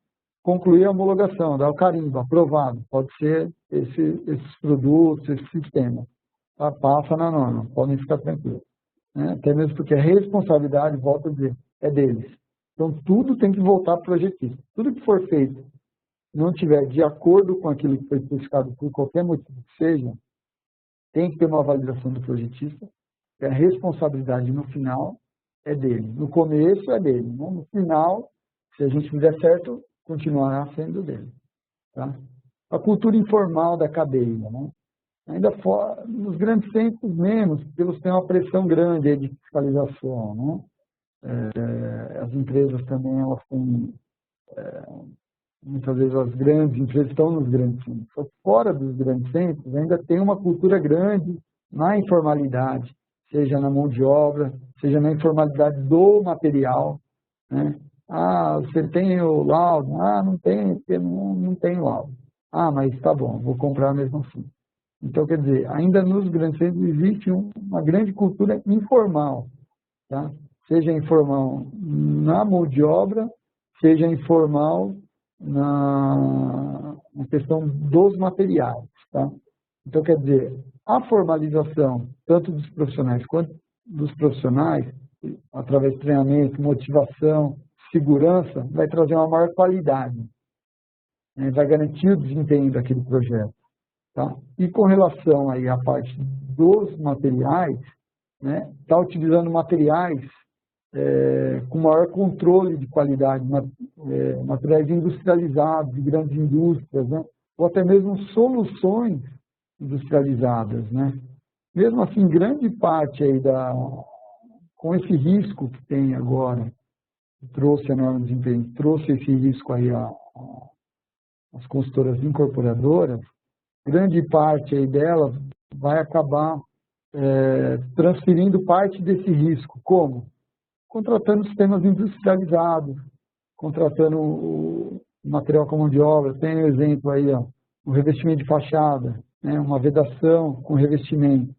concluir a homologação, dar o carimbo, aprovado. Pode ser esses produtos, esse sistema. Tá? Passa na norma, podem ficar tranquilos. Né? Até mesmo porque a responsabilidade, volto a dizer, é deles. Então, tudo tem que voltar para o projetista. Tudo que for feito não tiver de acordo com aquilo que foi especificado por qualquer motivo que seja, tem que ter uma validação do projetista, e a responsabilidade no final é dele. No começo é dele, né? No final, se a gente fizer certo, continuará sendo dele. Tá? a cultura informal da cadeia, né? Ainda fora, nos grandes centros menos, porque eles têm uma pressão grande aí de fiscalização, né? As empresas também, elas têm, muitas vezes as grandes empresas estão nos grandes centros. Só fora dos grandes centros ainda tem uma cultura grande na informalidade, seja na mão de obra, seja na informalidade do material, né? Ah, você tem o laudo? Ah, não tem, porque não tem laudo. Ah, mas tá bom, vou comprar mesmo assim. Então, quer dizer, ainda nos grandes centros existe uma grande cultura informal, tá? Seja informal na mão de obra, seja informal na questão dos materiais, tá? Então, quer dizer, a formalização, tanto dos profissionais quanto dos profissionais, através de treinamento, motivação, segurança, vai trazer uma maior qualidade, né? Vai garantir o desempenho daquele projeto. Tá? E com relação aí à parte dos materiais, né, está utilizando materiais com maior controle de qualidade, materiais industrializados, de grandes indústrias, né, ou até mesmo soluções industrializadas, né. Mesmo assim, grande parte aí com esse risco que tem agora, trouxe a norma de desempenho, trouxe esse risco aí às consultoras incorporadoras, grande parte aí delas vai acabar transferindo parte desse risco. Como? Contratando sistemas industrializados, contratando o material com mão de obra. Tem um exemplo aí, ó, um revestimento de fachada, né, uma vedação com revestimento.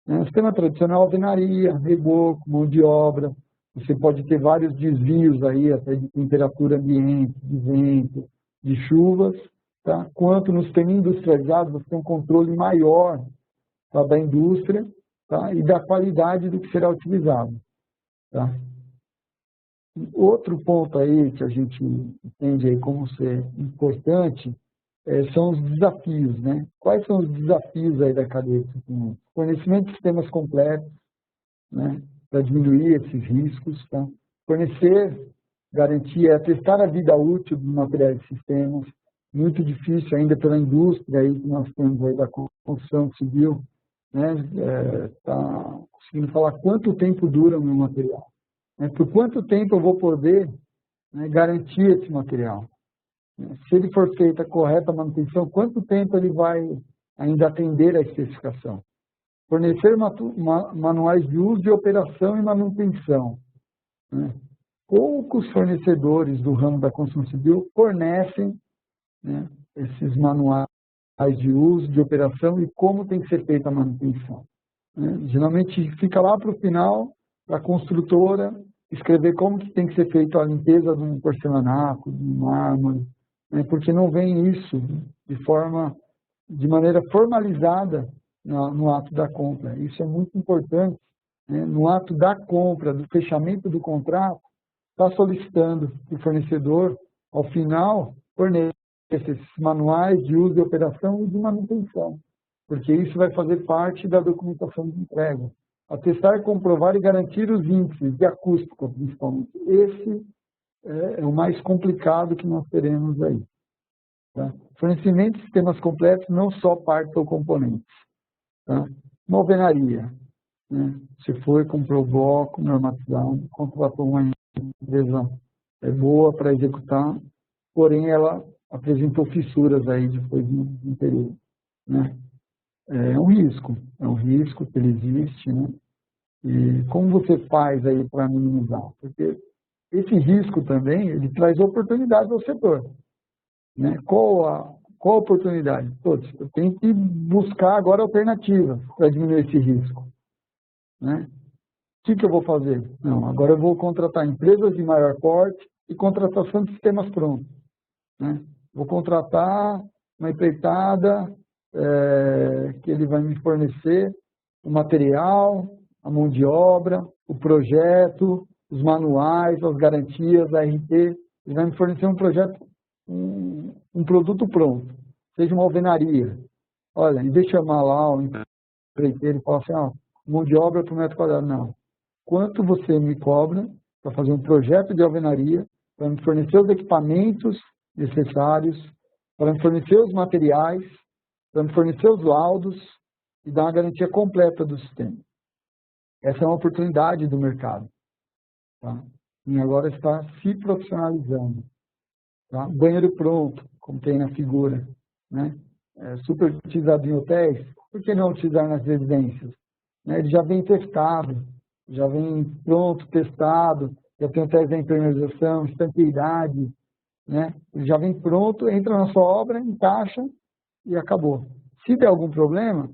No sistema tradicional, alvenaria, reboco, mão de obra. Você pode ter vários desvios aí, até de temperatura ambiente, de vento, de chuvas. Tá? Quanto no sistema industrializado, você tem um controle maior, tá, da indústria, tá, e da qualidade do que será utilizado. Tá? Outro ponto aí que a gente entende aí como ser importante são os desafios, né? Quais são os desafios aí da cadeia de suprimento? Fornecimento de sistemas completos, né, para diminuir esses riscos, tá? Fornecer, garantia, testar a vida útil dos materiais e sistemas, muito difícil ainda pela indústria aí que nós temos aí da construção civil, né? Tá conseguindo falar quanto tempo dura o meu material, né? Por quanto tempo eu vou poder, né, garantir esse material. Se ele for feita a correta manutenção, quanto tempo ele vai ainda atender à especificação. Fornecer manuais de uso, de operação e manutenção, né? Poucos fornecedores do ramo da construção civil fornecem, né, esses manuais de uso, de operação e como tem que ser feita a manutenção, né? Geralmente fica lá para o final, para a construtora escrever como que tem que ser feita a limpeza de um porcelanato, de um mármore, né? Porque não vem isso de maneira formalizada no ato da compra. Isso é muito importante, né? No ato da compra, do fechamento do contrato, está solicitando que o fornecedor, ao final, forneça esses manuais de uso e operação e de manutenção, porque isso vai fazer parte da documentação de entrega. Atestar, comprovar e garantir os índices de acústica, principalmente. Esse é o mais complicado que nós teremos aí. Tá? Fornecimento de sistemas completos, não só partes ou componentes. Tá? Uma alvenaria, né? Você foi, comprou o bloco normatizado, contratou uma empresa boa para executar, porém ela apresentou fissuras aí depois no interior, né? É um risco que ele existe, né? E como você faz aí para minimizar? Porque esse risco também, ele traz oportunidades ao setor, né? Qual a oportunidade? Todos, eu tenho que buscar agora alternativas para diminuir esse risco, né? O que eu vou fazer? Não, agora eu vou contratar empresas de maior porte e contratação de sistemas prontos, né? Vou contratar uma empreitada que ele vai me fornecer o material, a mão de obra, o projeto, os manuais, as garantias, a RT. Ele vai me fornecer um projeto, um produto pronto, seja uma alvenaria. Olha, em vez de chamar lá o empreiteiro e falar assim, mão de obra por metro quadrado, não. Quanto você me cobra para fazer um projeto de alvenaria, para me fornecer os equipamentos necessários, para me fornecer os materiais, para me fornecer os laudos e dar uma garantia completa do sistema. Essa é uma oportunidade do mercado. Tá? E agora está se profissionalizando. Tá? Banheiro pronto, como tem na figura, né? Super utilizado em hotéis, por que não utilizar nas residências? Né? Ele já vem testado, já vem pronto, testado, já tem o teste da impermeabilização, estanqueidade, né? Ele já vem pronto, entra na sua obra, encaixa e acabou. Se der algum problema,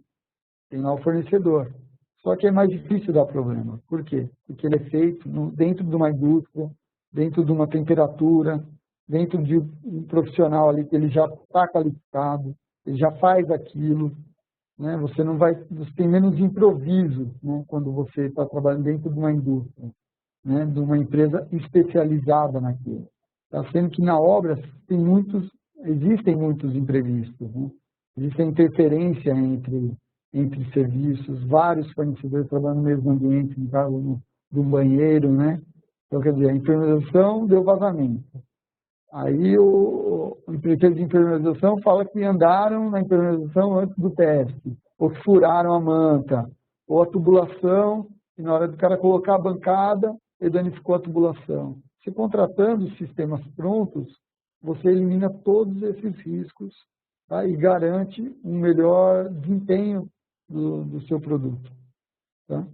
tem lá o fornecedor. Só que é mais difícil dar problema. Por quê? Porque ele é feito dentro de uma indústria, dentro de uma temperatura, dentro de um profissional ali que ele já está qualificado, ele já faz aquilo, né? Você tem menos improviso, né? Quando você está trabalhando dentro de uma indústria, né? De uma empresa especializada naquilo. Está sendo que na obra existem muitos imprevistos, né? Existe a interferência entre serviços, vários fornecedores trabalhando no mesmo ambiente, no caso do banheiro, né? Então, quer dizer, a impermeabilização deu vazamento. Aí o empreiteiro de impermeabilização fala que andaram na impermeabilização antes do teste, ou que furaram a manta, ou a tubulação, e na hora do cara colocar a bancada, ele danificou a tubulação. Se contratando sistemas prontos, você elimina todos esses riscos, tá? E garante um melhor desempenho do seu produto. Tá?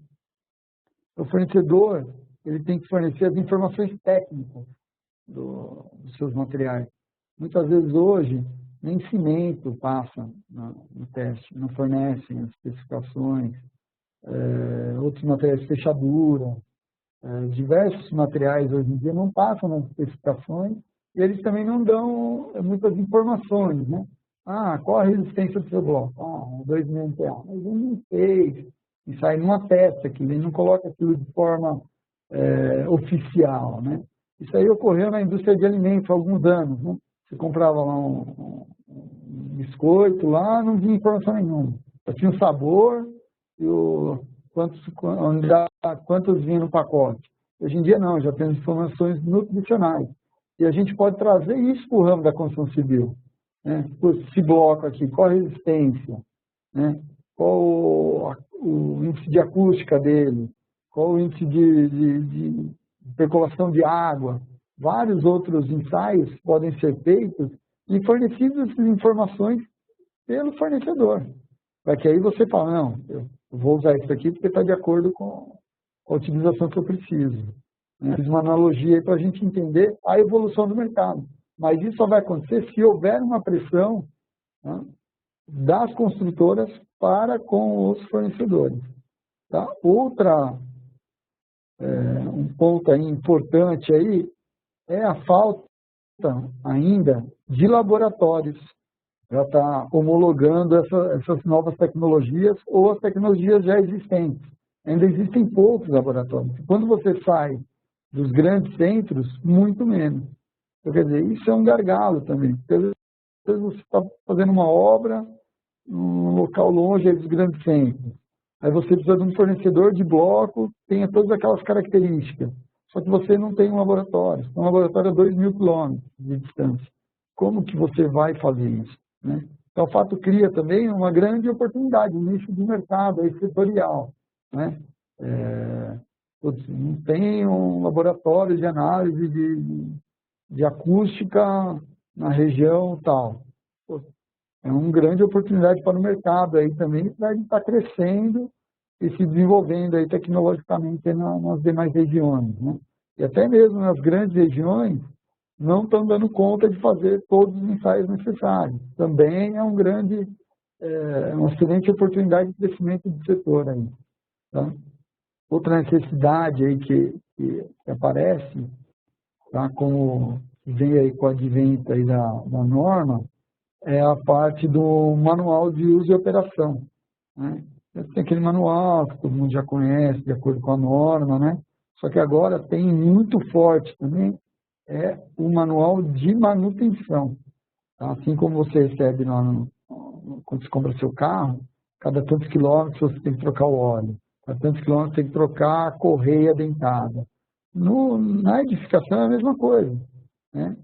O fornecedor ele tem que fornecer as informações técnicas dos seus materiais. Muitas vezes hoje, nem cimento passa no teste, não fornecem as especificações, outros materiais, fechadura, diversos materiais hoje em dia não passam nas especificações e eles também não dão muitas informações, né? Qual a resistência do seu bloco? 2.000 MPa. Mas ele não fez. E sai numa peça, que ele não coloca aquilo de forma oficial, né? Isso aí ocorreu na indústria de alimentos há alguns anos, né? Você comprava lá um biscoito lá, não tinha informação nenhuma. Só tinha o sabor e quantos vinha no pacote. Hoje em dia não, já temos informações nutricionais. E a gente pode trazer isso para o ramo da construção civil. Né? Esse bloco aqui, qual a resistência? Né? Qual o índice de acústica dele? Qual o índice de percolação de água? Vários outros ensaios podem ser feitos e fornecidas essas informações pelo fornecedor. Para que aí você fala, não, eu vou usar isso aqui porque está de acordo com a utilização que eu preciso. Fiz uma analogia aí para a gente entender a evolução do mercado. Mas isso só vai acontecer se houver uma pressão, né, das construtoras para com os fornecedores. Tá? Um ponto aí importante aí é a falta ainda de laboratórios para estar homologando essas novas tecnologias ou as tecnologias já existentes. Ainda existem poucos laboratórios. Quando você sai dos grandes centros, muito menos. Então, quer dizer, isso é um gargalo também. Às vezes você está fazendo uma obra num local longe dos grandes centros. Aí você precisa de um fornecedor de bloco que tenha todas aquelas características. Só que você não tem um laboratório. Um laboratório a 2.000 quilômetros de distância. Como que você vai fazer isso? Né? Então, o fato cria também uma grande oportunidade, um nicho de mercado aí, setorial. Né? Não tem um laboratório de análise de acústica na região tal. É uma grande oportunidade para o mercado aí também, para ele estar crescendo e se desenvolvendo aí tecnologicamente nas demais regiões. Né? E até mesmo nas grandes regiões, não estão dando conta de fazer todos os ensaios necessários. Também é uma excelente oportunidade de crescimento do setor aí. Tá? Outra necessidade aí que aparece, tá? Como vem aí com o advento aí da norma, é a parte do manual de uso e operação. Né? Tem aquele manual que todo mundo já conhece, de acordo com a norma, né? Só que agora tem muito forte também o manual de manutenção. Tá? Assim como você recebe quando você compra seu carro, cada tantos quilômetros você tem que trocar o óleo, cada tantos quilômetros tem que trocar a correia dentada. Na edificação é a mesma coisa. Né?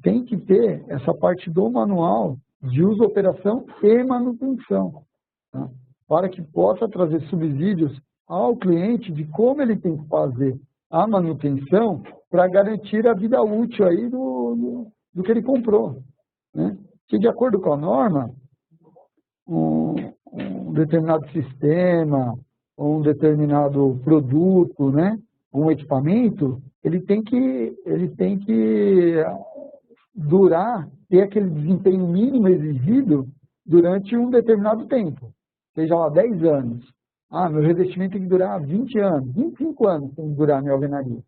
tem que ter essa parte do manual de uso, operação e manutenção, tá? Para que possa trazer subsídios ao cliente de como ele tem que fazer a manutenção para garantir a vida útil aí do que ele comprou, né? Que de acordo com a norma, um determinado sistema, ou um determinado produto, né, um equipamento, ele tem que durar, ter aquele desempenho mínimo exigido durante um determinado tempo, seja lá 10 anos. Ah, meu revestimento tem que durar 20 anos, 25 anos tem que durar a minha alvenaria.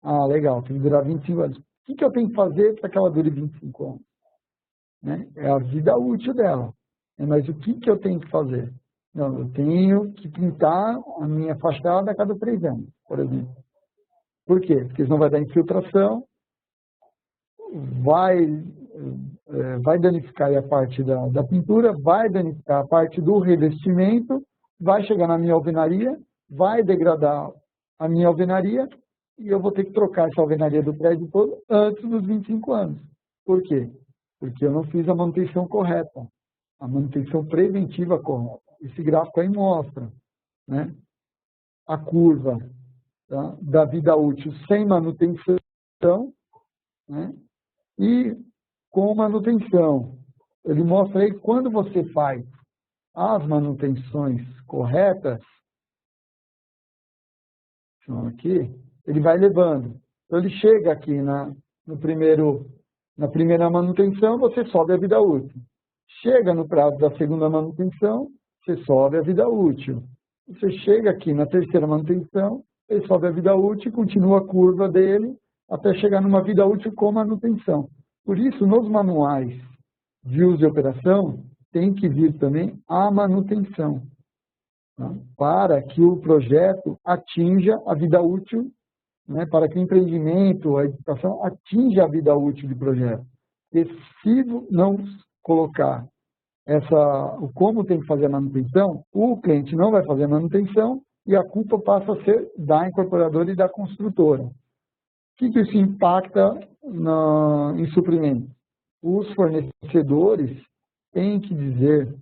Ah, legal, tem que durar 25 anos. O que eu tenho que fazer para que ela dure 25 anos? Né? É a vida útil dela. Mas o que eu tenho que fazer? Não, eu tenho que pintar a minha fachada a cada 3 anos, por exemplo. Por quê? Porque senão vai dar infiltração, vai danificar a parte da pintura, vai danificar a parte do revestimento, vai chegar na minha alvenaria, vai degradar a minha alvenaria e eu vou ter que trocar essa alvenaria do prédio todo antes dos 25 anos. Por quê? Porque eu não fiz a manutenção correta, a manutenção preventiva correta. Esse gráfico aí mostra, né, a curva, tá, da vida útil sem manutenção, né, e com manutenção. Ele mostra aí quando você faz as manutenções corretas, aqui, ele vai levando. Então, ele chega aqui na primeira manutenção, você sobe a vida útil. Chega no prazo da segunda manutenção, você sobe a vida útil. Você chega aqui na terceira manutenção, ele sobe a vida útil e continua a curva dele até chegar numa vida útil com manutenção. Por isso, nos manuais de uso e operação, tem que vir também a manutenção, tá? Para que o projeto atinja a vida útil, né? Para que o empreendimento, a edificação, atinja a vida útil do projeto. E se não colocar como tem que fazer a manutenção, o cliente não vai fazer a manutenção e a culpa passa a ser da incorporadora e da construtora. O que isso impacta em suprimento? Os fornecedores têm que dizer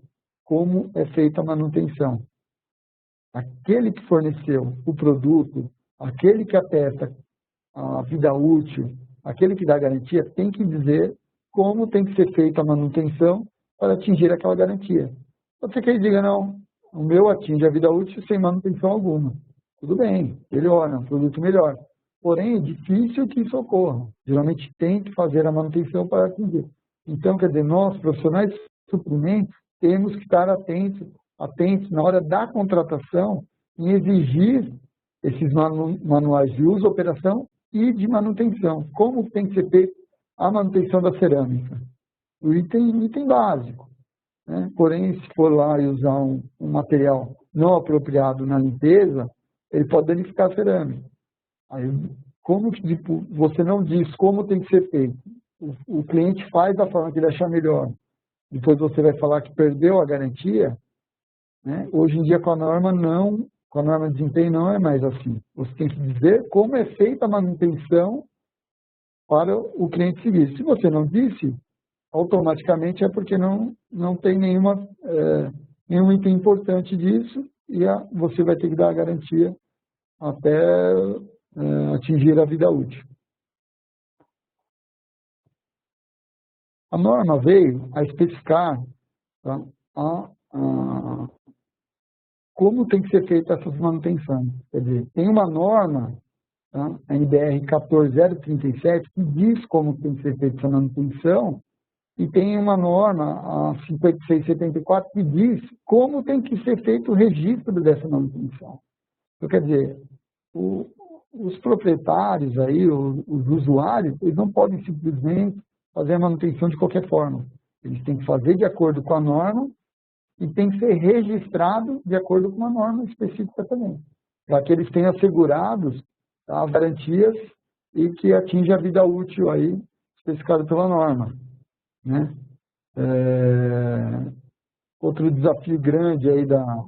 como é feita a manutenção. Aquele que forneceu o produto, aquele que atesta a vida útil, aquele que dá garantia, tem que dizer como tem que ser feita a manutenção para atingir aquela garantia. Pode ser que ele diga, não, o meu atinge a vida útil sem manutenção alguma. Tudo bem, melhor, é um produto melhor. Porém, é difícil que isso ocorra. Geralmente tem que fazer a manutenção para atingir. Então, quer dizer, nós, profissionais de suprimentos, temos que estar atentos na hora da contratação em exigir esses manuais de uso, operação e de manutenção. Como tem que ser feita a manutenção da cerâmica? O item básico, né? Porém, se for lá e usar um material não apropriado na limpeza, ele pode danificar a cerâmica. Aí, como tipo, você não diz como tem que ser feito, o cliente faz da forma que ele achar melhor, depois você vai falar que perdeu a garantia, né? Hoje em dia com a norma de desempenho não é mais assim. Você tem que dizer como é feita a manutenção para o cliente seguir. Se você não disse, automaticamente é porque não tem nenhum item importante disso e você vai ter que dar a garantia até atingir a vida útil. A norma veio a especificar, tá, como tem que ser feita essas manutenções. Quer dizer, tem uma norma, tá, a NBR 14037, que diz como tem que ser feita essa manutenção, e tem uma norma, a 5674, que diz como tem que ser feito o registro dessa manutenção. Então, quer dizer, os proprietários, aí, os usuários, eles não podem simplesmente fazer a manutenção de qualquer forma. Eles têm que fazer de acordo com a norma e tem que ser registrado de acordo com uma norma específica também, para que eles tenham assegurados as garantias e que atinja a vida útil aí especificada pela norma, né? Outro desafio grande aí da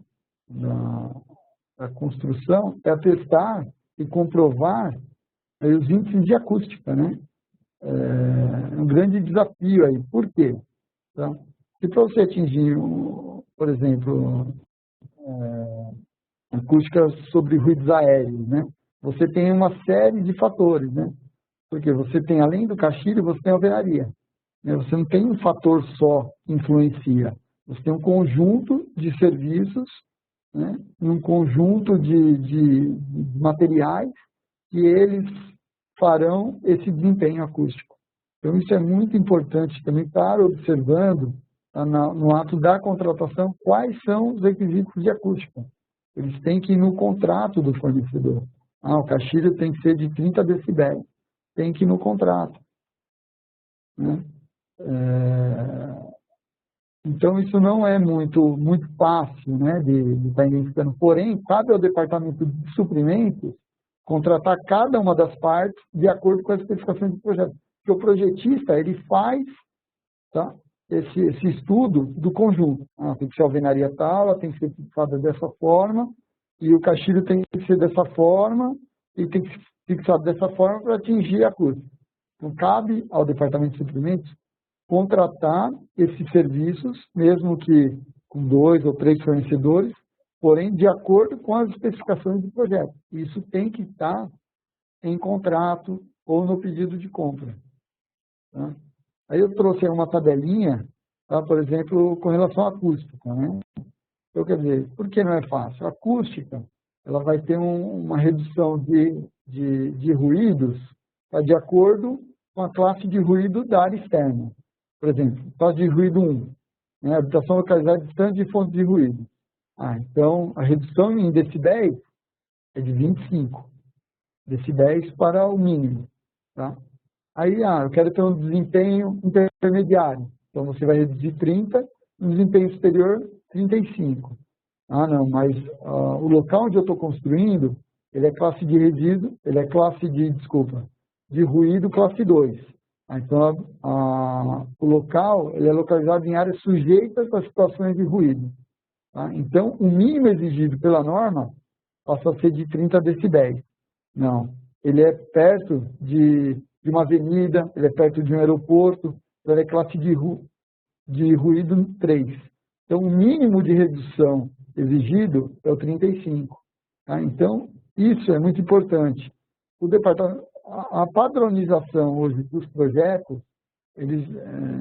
construção é atestar e comprovar aí os índices de acústica, né? um grande desafio aí. Por quê? Tá? Se para você atingir, por exemplo, acústica sobre ruídos aéreos, né? Você tem uma série de fatores, né? Porque você tem, além do caixilho, você tem a alvenaria. Né? Você não tem um fator só que influencia. Você tem um conjunto de serviços, né? Um conjunto de materiais que eles farão esse desempenho acústico. Então, isso é muito importante também estar observando no ato da contratação quais são os requisitos de acústica. Eles têm que ir no contrato do fornecedor. O caixilho tem que ser de 30 decibéis. Tem que ir no contrato. Né? Então, isso não é muito fácil, né, de estar identificando. Porém, cabe ao departamento de suprimentos contratar cada uma das partes de acordo com as especificações do projeto. Porque o projetista, ele faz, tá, esse estudo do conjunto. Tem que ser a alvenaria tal, ela tem que ser fixada dessa forma, e o caixilho tem que ser dessa forma, e tem que ser fixado dessa forma para atingir a curva. Então, cabe ao departamento de suprimentos contratar esses serviços, mesmo que com 2 ou 3 fornecedores, porém de acordo com as especificações do projeto. Isso tem que estar em contrato ou no pedido de compra. Tá? Aí eu trouxe uma tabelinha, tá, por exemplo, com relação à acústica. Né? Então, quer dizer, por que não é fácil? A acústica, ela vai ter uma redução de ruídos, tá, de acordo com a classe de ruído da área externa. Por exemplo, classe de ruído 1, né, habitação localizada distante de fontes de ruído. Então, a redução em decibéis é de 25 decibéis para o mínimo. Tá? Aí, eu quero ter um desempenho intermediário. Então, você vai reduzir 30, um desempenho superior, 35. Não, mas o local onde eu estou construindo, ele é classe de resíduo, ele é classe de ruído classe 2. Então, o local ele é localizado em áreas sujeitas a situações de ruído. Tá? Então, o mínimo exigido pela norma passa a ser de 30 decibéis. Não, ele é perto de uma avenida, ele é perto de um aeroporto, ele é classe de ruído 3. Então, o mínimo de redução exigido é o 35. Tá? Então, isso é muito importante. O departamento, a padronização hoje dos projetos, eles,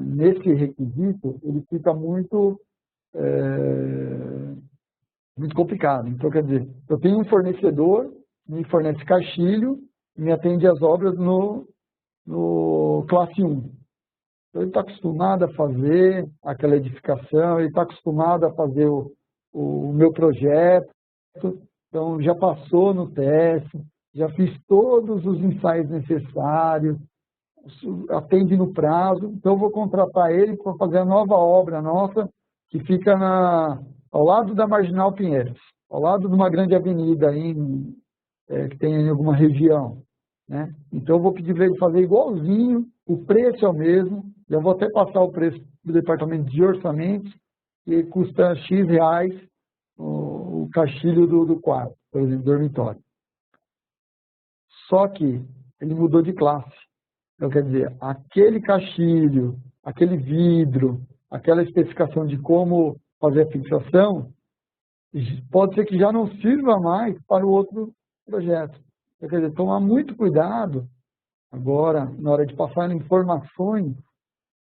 nesse requisito, ele fica muito complicado. Então, quer dizer, eu tenho um fornecedor, me fornece caixilho, me atende às obras no classe 1. Então, ele está acostumado a fazer aquela edificação, ele está acostumado a fazer o meu projeto, então já passou no teste, já fiz todos os ensaios necessários, atende no prazo, então eu vou contratar ele para fazer a nova obra nossa, que fica ao lado da Marginal Pinheiros, ao lado de uma grande avenida que tem em alguma região. Né? Então eu vou pedir para ele fazer igualzinho, o preço é o mesmo, eu vou até passar o preço do departamento de orçamentos, que custa X reais o caixilho do quarto, por exemplo, dormitório. Só que ele mudou de classe. Então, quer dizer, aquele caixilho, aquele vidro, aquela especificação de como fazer a fixação, pode ser que já não sirva mais para o outro projeto. Então, quer dizer, tomar muito cuidado agora, na hora de passar informações,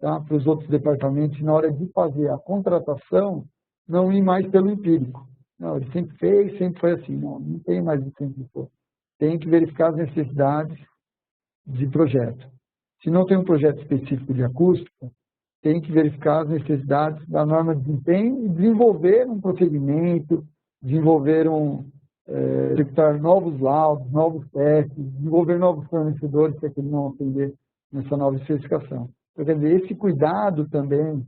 tá, para os outros departamentos, na hora de fazer a contratação, não ir mais pelo empírico. Não, ele sempre fez, sempre foi assim. Não tem mais o sempre for. Tem que verificar as necessidades de projeto. Se não tem um projeto específico de acústica, tem que verificar as necessidades da norma de desempenho e desenvolver um procedimento, executar novos laudos, novos testes, desenvolver novos fornecedores para que ele não atender nessa nova especificação. Então, quer dizer, esse cuidado também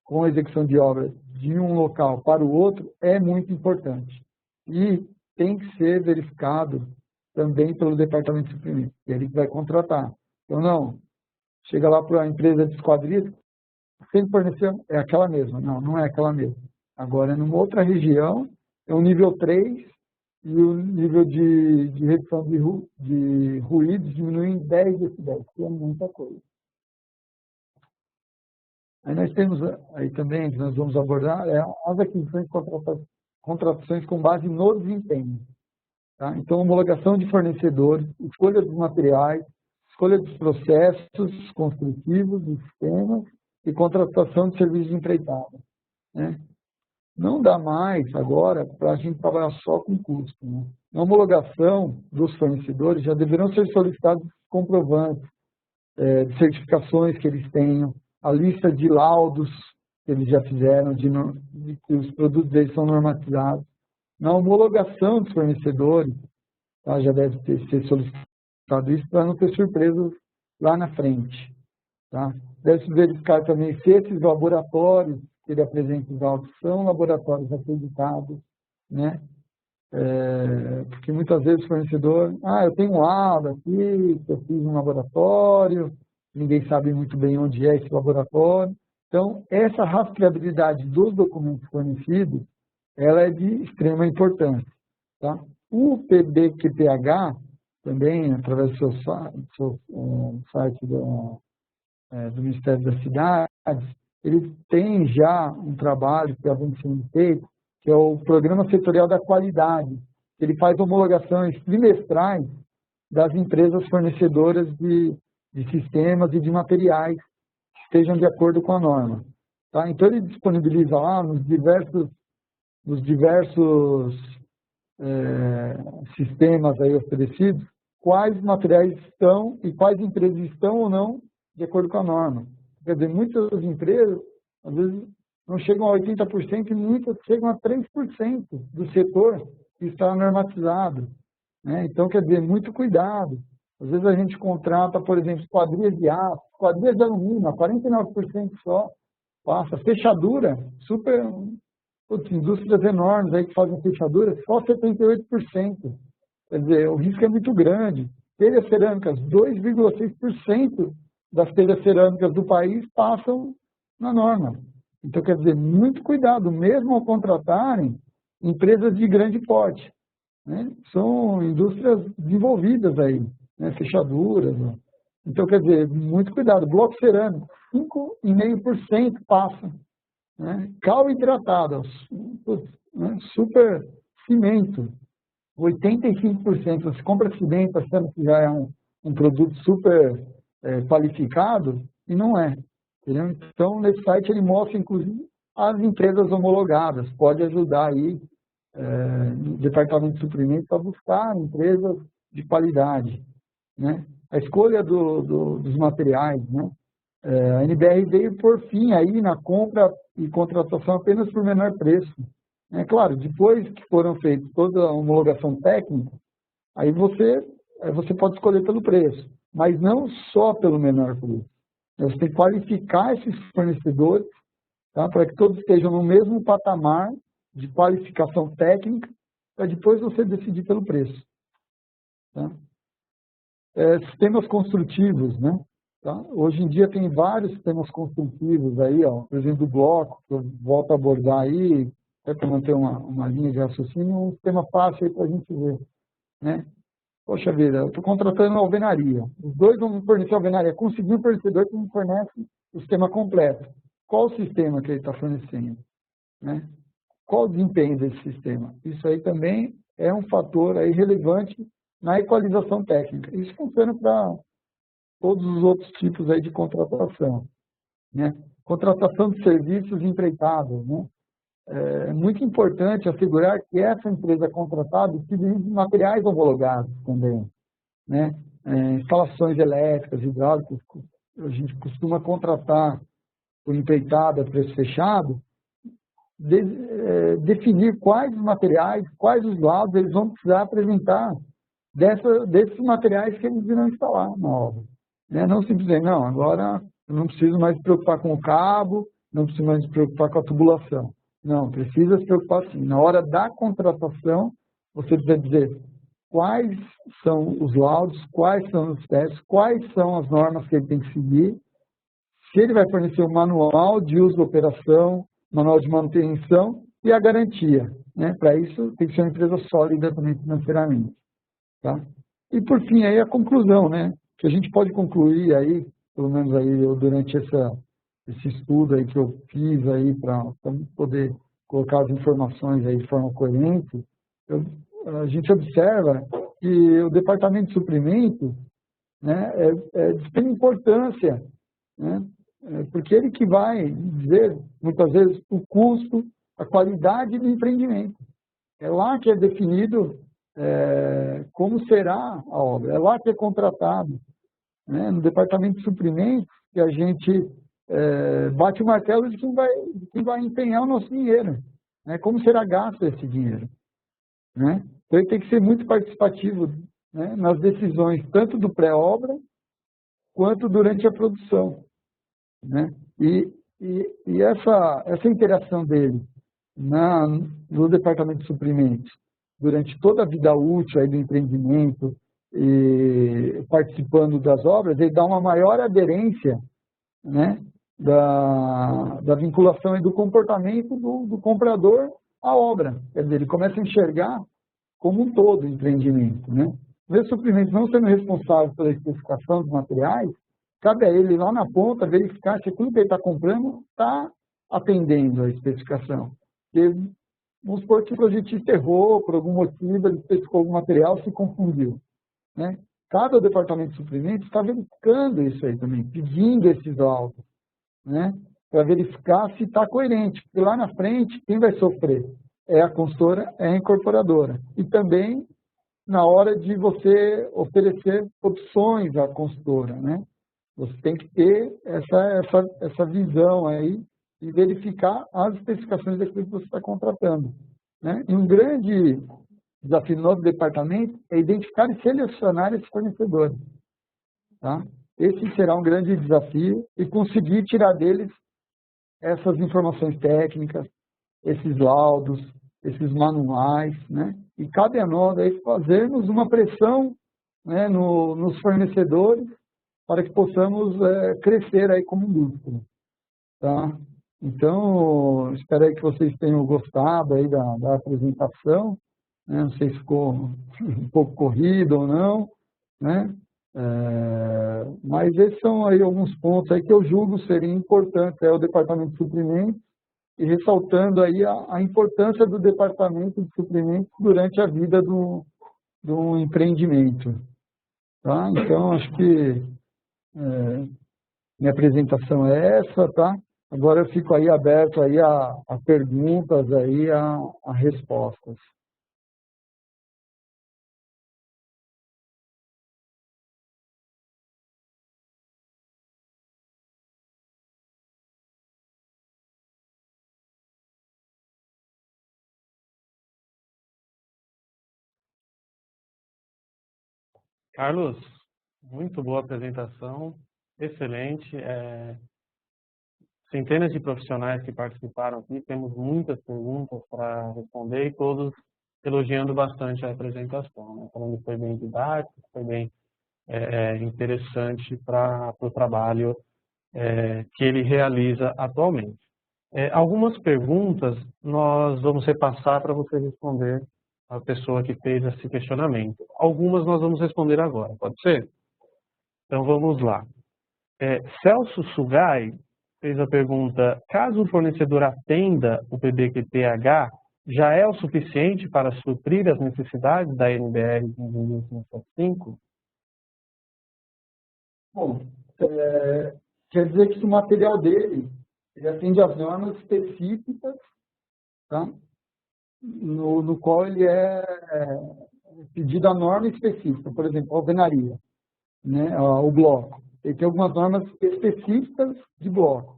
com a execução de obras de um local para o outro é muito importante. E tem que ser verificado também pelo departamento de suprimento, que é ele que vai contratar. Então, não, chega lá para a empresa de esquadria, sempre forneceu, é aquela mesma. Não é aquela mesma. Agora, é numa outra região, é um nível 3, e o nível de redução de ruídos diminui em 10 decibéis, que é muita coisa. Aí nós temos aí também, que nós vamos abordar, as aquisições e contratações com base no desempenho. Tá? Então, homologação de fornecedores, escolha dos materiais, escolha dos processos construtivos, dos sistemas e contratação de serviços de empreitada. Né? Não dá mais agora para a gente trabalhar só com custo. Né? Na homologação dos fornecedores já deverão ser solicitados comprovantes de certificações que eles tenham, a lista de laudos que eles já fizeram, de que os produtos deles são normatizados. Na homologação dos fornecedores, tá, já deve ser solicitado isso para não ter surpresas lá na frente. Tá? Deve-se verificar também se esses laboratórios que ele apresenta os autos são laboratórios acreditados, né? Porque muitas vezes o fornecedor, eu tenho um laudo aqui, que eu fiz um laboratório, ninguém sabe muito bem onde é esse laboratório. Então, essa rastreabilidade dos documentos fornecidos, ela é de extrema importância. Tá? O PBQPH, também, através do seu site do Ministério das Cidades, ele tem já um trabalho que vem sendo feito, que é o Programa Setorial da Qualidade. Ele faz homologações trimestrais das empresas fornecedoras de sistemas e de materiais que estejam de acordo com a norma. Tá? Então, ele disponibiliza lá nos diversos sistemas aí oferecidos quais materiais estão e quais empresas estão ou não de acordo com a norma. Quer dizer, muitas empresas, às vezes, não chegam a 80% e muitas chegam a 3% do setor que está normatizado. Né? Então, quer dizer, muito cuidado. Às vezes a gente contrata, por exemplo, esquadrias de aço, esquadrias de alumínio, a 49% só passa. Fechadura, indústrias enormes aí que fazem fechadura, só 78%. Quer dizer, o risco é muito grande. Telhas cerâmicas, 2,6% das telhas cerâmicas do país passam na norma. Então, quer dizer, muito cuidado, mesmo ao contratarem empresas de grande porte. Né? São indústrias desenvolvidas aí, né? Fechaduras. Né? Então, quer dizer, muito cuidado. Bloco cerâmico, 5,5% passa. Né? Cal hidratado, né? Super cimento, 85%. Você compra cimento achando que já é um produto super qualificado e não é. Entendeu? Então, nesse site ele mostra, inclusive, as empresas homologadas. Pode ajudar aí no departamento de suprimento a buscar empresas de qualidade. Né? A escolha dos materiais. Né? A NBR veio por fim aí na compra e contratação apenas por menor preço. Claro, depois que foram feitas toda a homologação técnica, aí você pode escolher pelo preço, mas não só pelo menor preço. Você tem que qualificar esses fornecedores, tá, para que todos estejam no mesmo patamar de qualificação técnica, para depois você decidir pelo preço. Tá? Sistemas construtivos, né? Tá? Hoje em dia tem vários sistemas construtivos aí, ó, por exemplo, do bloco, que eu volto a abordar aí, até para manter uma linha de raciocínio, um sistema fácil aí para a gente ver. Né? Poxa vida, eu estou contratando uma alvenaria. Os dois vão me fornecer a alvenaria. Consegui um fornecedor que me fornece o sistema completo. Qual o sistema que ele está fornecendo? Né? Qual o desempenho desse sistema? Isso aí também é um fator aí relevante na equalização técnica. Isso funciona para todos os outros tipos aí de contratação. Né? Contratação de serviços empreitados. Né? É muito importante assegurar que essa empresa contratada utilize materiais homologados também. Né? Instalações elétricas, hidráulicas, a gente costuma contratar por empreitada, preço fechado, definir quais os materiais, quais os laudos eles vão precisar apresentar desses materiais que eles irão instalar na obra. Né? Não simplesmente, não, agora eu não preciso mais me preocupar com o cabo, não preciso mais me preocupar com a tubulação. Não, precisa se preocupar sim. Na hora da contratação, você precisa dizer quais são os laudos, quais são os testes, quais são as normas que ele tem que seguir, se ele vai fornecer um manual de uso da operação, manual de manutenção, e a garantia, né? Para isso, tem que ser uma empresa sólida também financeiramente, tá? E, por fim, aí a conclusão, né? Que a gente pode concluir aí, pelo menos aí eu, durante esse estudo aí que eu fiz aí para poder colocar as informações aí de forma coerente, a gente observa que o departamento de suprimento, né, é de extrema importância, né? Porque ele que vai dizer, muitas vezes, o custo, a qualidade do empreendimento. É lá que é definido como será a obra, é lá que é contratado, né? No departamento de suprimentos que a gente bate o martelo de quem vai empenhar o nosso dinheiro, né? Como será gasto esse dinheiro, né? Então ele tem que ser muito participativo, né, nas decisões, tanto do pré-obra quanto durante a produção, né? E essa interação dele no departamento de suprimentos, durante toda a vida útil aí do empreendimento, e participando das obras, ele dá uma maior aderência, né, da vinculação e do comportamento do comprador à obra. Quer dizer, ele começa a enxergar como um todo o empreendimento, né? Os suprimentos não sendo responsáveis pela especificação dos materiais, cabe a ele lá na ponta verificar se aquilo que ele está comprando está atendendo à especificação. Porque, vamos supor que o projetista errou, por algum motivo, ele especificou algum material, se confundiu, né? Cada departamento de suprimentos está verificando isso aí também, pedindo esses laudos, né? Para verificar se está coerente, porque lá na frente, quem vai sofrer é a consultora, é a incorporadora. E também na hora de você oferecer opções à consultora, né? Você tem que ter essa visão aí e verificar as especificações daquilo que você está contratando, né? E um grande desafio do nosso departamento é identificar e selecionar esses fornecedores, tá? Esse será um grande desafio e conseguir tirar deles essas informações técnicas, esses laudos, esses manuais, né? E cabe a nós aí fazermos uma pressão, né, nos fornecedores para que possamos crescer aí como indústria, tá? Então, espero aí que vocês tenham gostado aí da apresentação, né? Não sei se ficou um pouco corrido ou não, né? Mas esses são aí alguns pontos aí que eu julgo serem importantes, o departamento de suprimentos, e ressaltando aí a importância do departamento de suprimentos durante a vida do empreendimento, tá? Então, acho que minha apresentação é essa, tá? Agora eu fico aí aberto aí a perguntas, aí a respostas. Carlos, muito boa apresentação, excelente. Centenas de profissionais que participaram aqui, temos muitas perguntas para responder e todos elogiando bastante a apresentação, né? Falando que foi bem didático, foi bem interessante para o trabalho que ele realiza atualmente. Algumas perguntas nós vamos repassar para você responder a pessoa que fez esse questionamento. Algumas nós vamos responder agora, pode ser? Então vamos lá. Celso Sugai fez a pergunta: caso o fornecedor atenda o PBQP-H, já é o suficiente para suprir as necessidades da NBR 15.575? Bom, quer dizer que o material dele ele atende às normas específicas, tá? No qual ele é pedido a norma específica, por exemplo, a alvenaria, né? O bloco. Ele tem algumas normas específicas de bloco,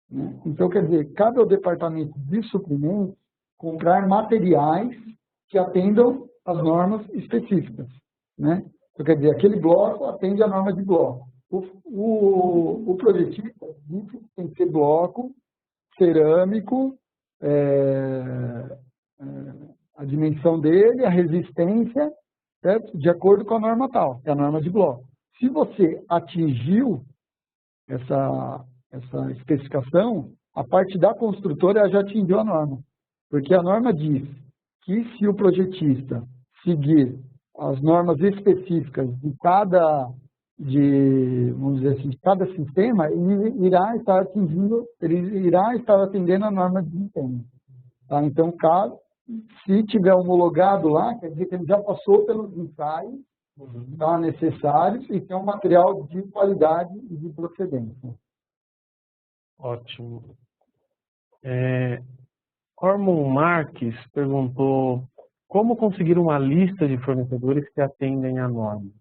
né? Então, quer dizer, cabe ao departamento de suprimentos comprar materiais que atendam às normas específicas, né? Então, quer dizer, aquele bloco atende à norma de bloco. O projetista tem que ser bloco, cerâmico, a dimensão dele, a resistência, certo? De acordo com a norma tal, que é a norma de bloco. Se você atingiu essa especificação, a parte da construtora já atingiu a norma. Porque a norma diz que se o projetista seguir as normas específicas vamos dizer assim, de cada sistema, ele irá estar atendendo a norma de desempenho. Tá? Então, se tiver homologado lá, quer dizer que ele já passou pelos ensaios necessários e tem um material de qualidade e de procedência. Ótimo. Ormond Marques perguntou como conseguir uma lista de fornecedores que atendem à norma.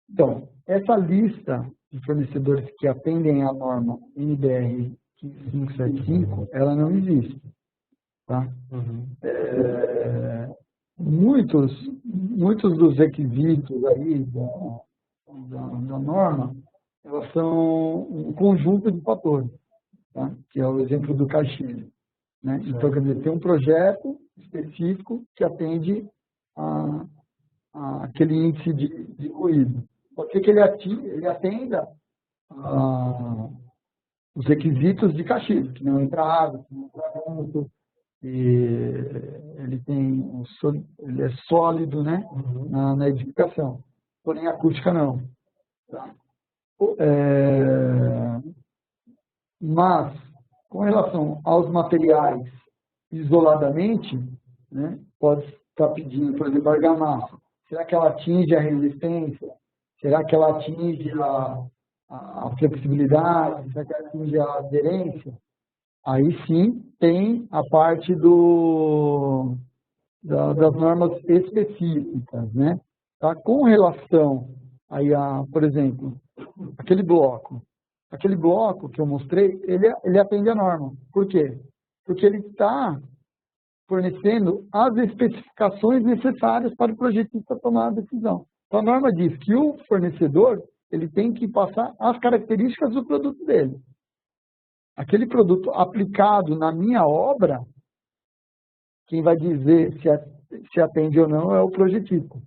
Então, essa lista de fornecedores que atendem à norma NBR 575, ela não existe. Tá? Muitos dos requisitos aí da norma, elas são um conjunto de fatores, tá? Que é o exemplo do caixilho. Né? Então, quer dizer, tem um projeto específico que atende aquele índice de ruído. Pode ser que ele atenda os requisitos de caixilho, que não entra água, que não entra vento, ele é sólido, né? Na edificação, porém acústica não. Tá? Mas, com relação aos materiais isoladamente, né, pode estar pedindo, por exemplo, argamassa. Será que ela atinge a resistência? Será que ela atinge a flexibilidade? Será que ela atinge a aderência? Aí sim tem a parte das normas específicas, né? Tá? Com relação aí por exemplo, aquele bloco que eu mostrei, ele atende a norma. Por quê? Porque ele está fornecendo as especificações necessárias para o projetista tomar a decisão. Então, a norma diz que o fornecedor ele tem que passar as características do produto dele. Aquele produto aplicado na minha obra, quem vai dizer se atende ou não é o projetista.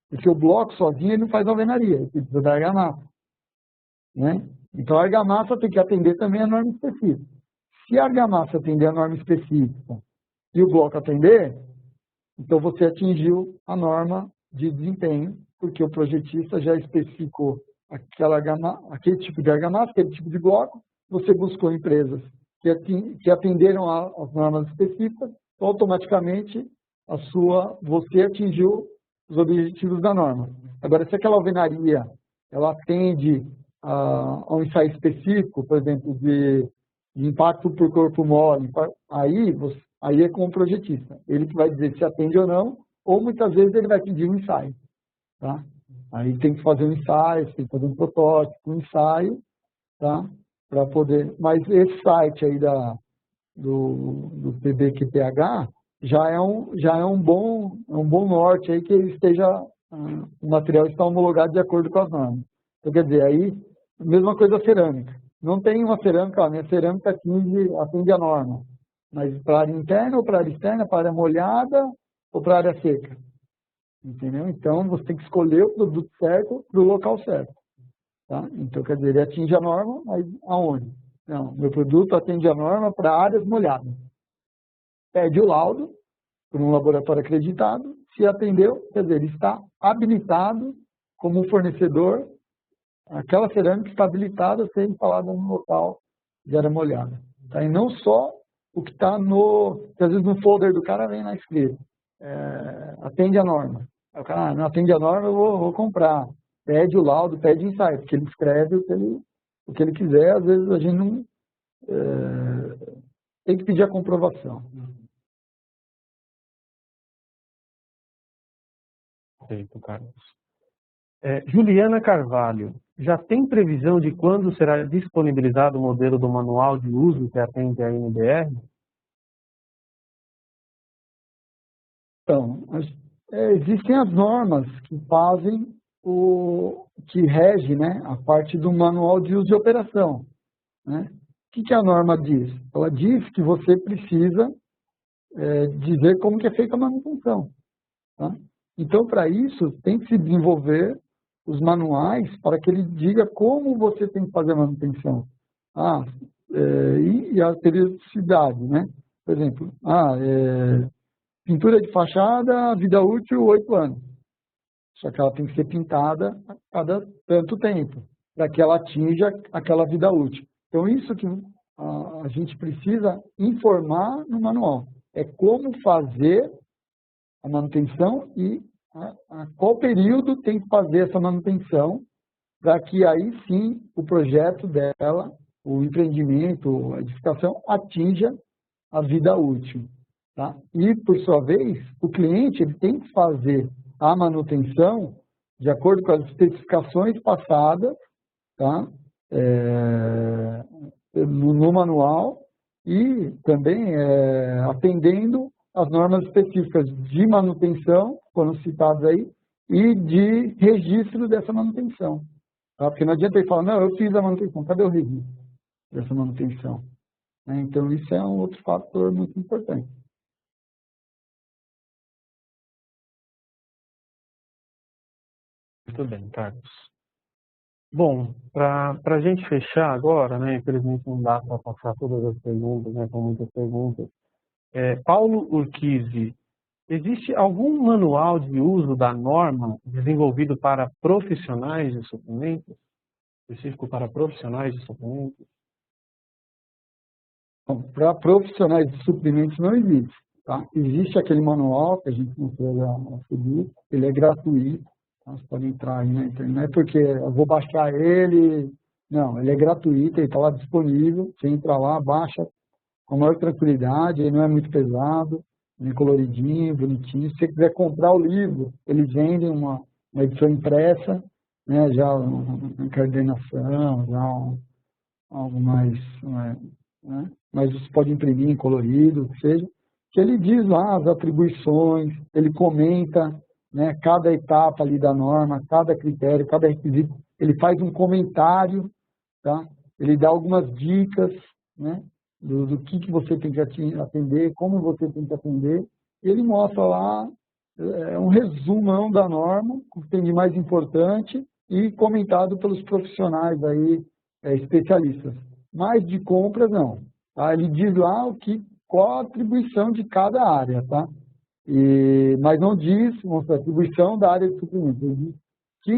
Porque o bloco sozinho ele não faz alvenaria, ele precisa da argamassa. Né? Então, a argamassa tem que atender também a norma específica. Se a argamassa atender a norma específica e o bloco atender, então você atingiu a norma de desempenho, porque o projetista já especificou aquele tipo de argamassa, aquele tipo de bloco, você buscou empresas que atenderam às normas específicas, então, automaticamente você atingiu os objetivos da norma. Agora, se aquela alvenaria ela atende a um ensaio específico, por exemplo, de impacto por corpo mole, aí é com o projetista. Ele que vai dizer se atende ou não, ou muitas vezes ele vai pedir um ensaio. Tá? Aí tem que fazer um ensaio, tem que fazer um protótipo, um ensaio, tá? Para poder. Mas esse site aí do PBQPH já é um bom norte aí que ele o material está homologado de acordo com as normas. Então, quer dizer, aí, mesma coisa a cerâmica. Não tem uma cerâmica, a minha cerâmica atende a norma. Mas para a área interna ou para a área externa, para a área molhada ou para a área seca. Entendeu? Então, você tem que escolher o produto certo para o local certo. Tá? Então, quer dizer, ele atinge a norma, mas aonde? Não, meu produto atende a norma para áreas molhadas. Pede o laudo por um laboratório acreditado. Se atendeu, quer dizer, ele está habilitado como um fornecedor. Aquela cerâmica está habilitada a ser instalada no local de área molhada. Tá? E não só o que está que às vezes no folder do cara vem lá escrito. Atende a norma. Aí o cara, não atende a norma, eu vou comprar. Pede o laudo, pede ensaio, porque ele escreve o que ele quiser, às vezes a gente não tem que pedir a comprovação. Perfeito, Carlos. Juliana Carvalho, já tem previsão de quando será disponibilizado o modelo do manual de uso que atende a NBR? Então, existem as normas que fazem que rege, né, a parte do manual de uso e operação. Né? O que a norma diz? Ela diz que você precisa dizer como que é feita a manutenção. Tá? Então, para isso, tem que se desenvolver os manuais para que ele diga como você tem que fazer a manutenção. e a periodicidade, né? Por exemplo, pintura de fachada, vida útil 8 anos. Só que ela tem que ser pintada a cada tanto tempo, para que ela atinja aquela vida útil. Então, isso que a gente precisa informar no manual. É como fazer a manutenção e a qual período tem que fazer essa manutenção, para que aí sim o projeto dela, o empreendimento, a edificação, atinja a vida útil. Tá? E, por sua vez, o cliente ele tem que fazer a manutenção de acordo com as especificações passadas, tá? No manual, e também atendendo as normas específicas de manutenção, foram citadas aí, e de registro dessa manutenção. Tá? Porque não adianta ele falar, não, eu fiz a manutenção, cadê o registro dessa manutenção? Então, isso é um outro fator muito importante. Muito bem, Carlos. Bom, para a gente fechar agora, né, infelizmente não dá para passar todas as perguntas, né, com muitas perguntas. Paulo Urquizi, existe algum manual de uso da norma desenvolvido para profissionais de suprimentos? Específico para profissionais de suprimentos? Bom, para profissionais de suprimentos não existe. Tá? Existe aquele manual que a gente entrega a seguir, ele é gratuito, tá? Você pode entrar aí na internet, não é porque eu vou baixar ele, não, ele é gratuito, ele está lá disponível, você entra lá, baixa com a maior tranquilidade, ele não é muito pesado, nem coloridinho, bonitinho. Se você quiser comprar o livro, eles vendem uma edição impressa, né, já uma encadernação, já algo mais, né? Mas você pode imprimir em colorido, seja, que ele diz lá as atribuições, ele comenta, né, cada etapa ali da norma, cada critério, cada requisito, ele faz um comentário, tá? Ele dá algumas dicas, né, do que você tem que atender, como você tem que atender, e ele mostra lá um resumão da norma, o que tem de mais importante e comentado pelos profissionais aí, especialistas. Mas de compras, não. Tá? Ele diz lá qual a atribuição de cada área, tá? Mas não diz a atribuição da área de suprimento. Ele diz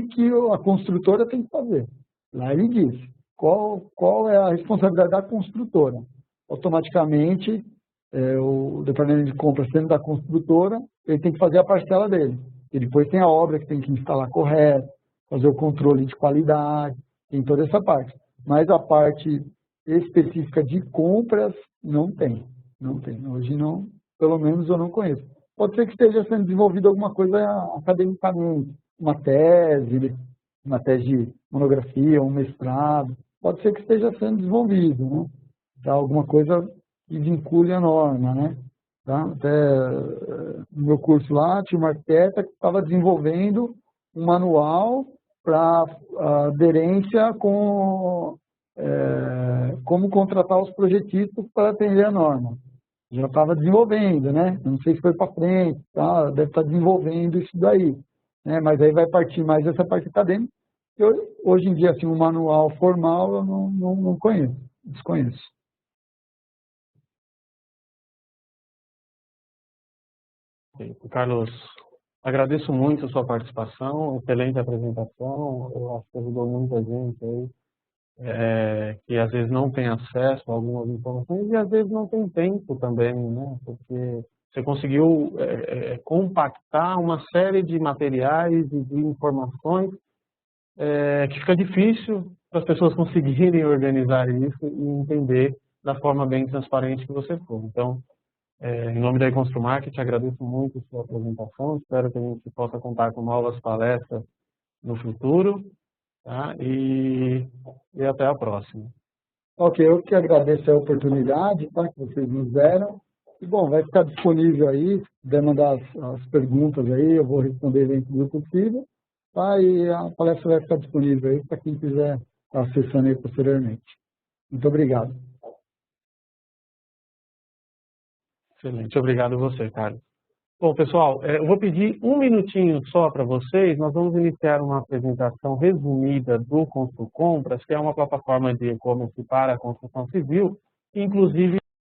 o que a construtora tem que fazer. Lá ele diz qual é a responsabilidade da construtora. Automaticamente, o departamento de compras sendo da construtora, ele tem que fazer a parcela dele. E depois tem a obra que tem que instalar correto, fazer o controle de qualidade, tem toda essa parte. Mas a parte específica de compras não tem. Não tem. Hoje não, pelo menos eu não conheço. Pode ser que esteja sendo desenvolvida alguma coisa academicamente, uma tese de monografia, um mestrado, pode ser que esteja sendo desenvolvido, né? Tá? Alguma coisa que vincule a norma, né? Tá? Até no meu curso lá, tinha uma arquiteta que estava desenvolvendo um manual para aderência com como contratar os projetistas para atender a norma. Já estava desenvolvendo, né? Não sei se foi para frente, tá? Deve estar desenvolvendo isso daí, né? Mas aí vai partir mais dessa parte acadêmica. E hoje em dia, assim, um manual formal eu não conheço, desconheço. Carlos, agradeço muito a sua participação, excelente apresentação, eu acho que ajudou muita gente aí, que às vezes não tem acesso a algumas informações e às vezes não tem tempo também, né? Porque você conseguiu compactar uma série de materiais e de informações que fica difícil para as pessoas conseguirem organizar isso e entender da forma bem transparente que você for. Então, em nome da EconstruMarket, agradeço muito a sua apresentação, espero que a gente possa contar com novas palestras no futuro, tá? E até a próxima. Ok, eu que agradeço a oportunidade, tá, que vocês nos deram. E, bom, vai ficar disponível aí, se puder mandar as perguntas aí, eu vou responder dentro do possível. Tá, e a palestra vai ficar disponível aí para quem quiser estar acessando aí posteriormente. Muito obrigado. Excelente, obrigado a você, Carlos. Bom, pessoal, eu vou pedir um minutinho só para vocês. Nós vamos iniciar uma apresentação resumida do Construcompras, que é uma plataforma de e-commerce para a construção civil, inclusive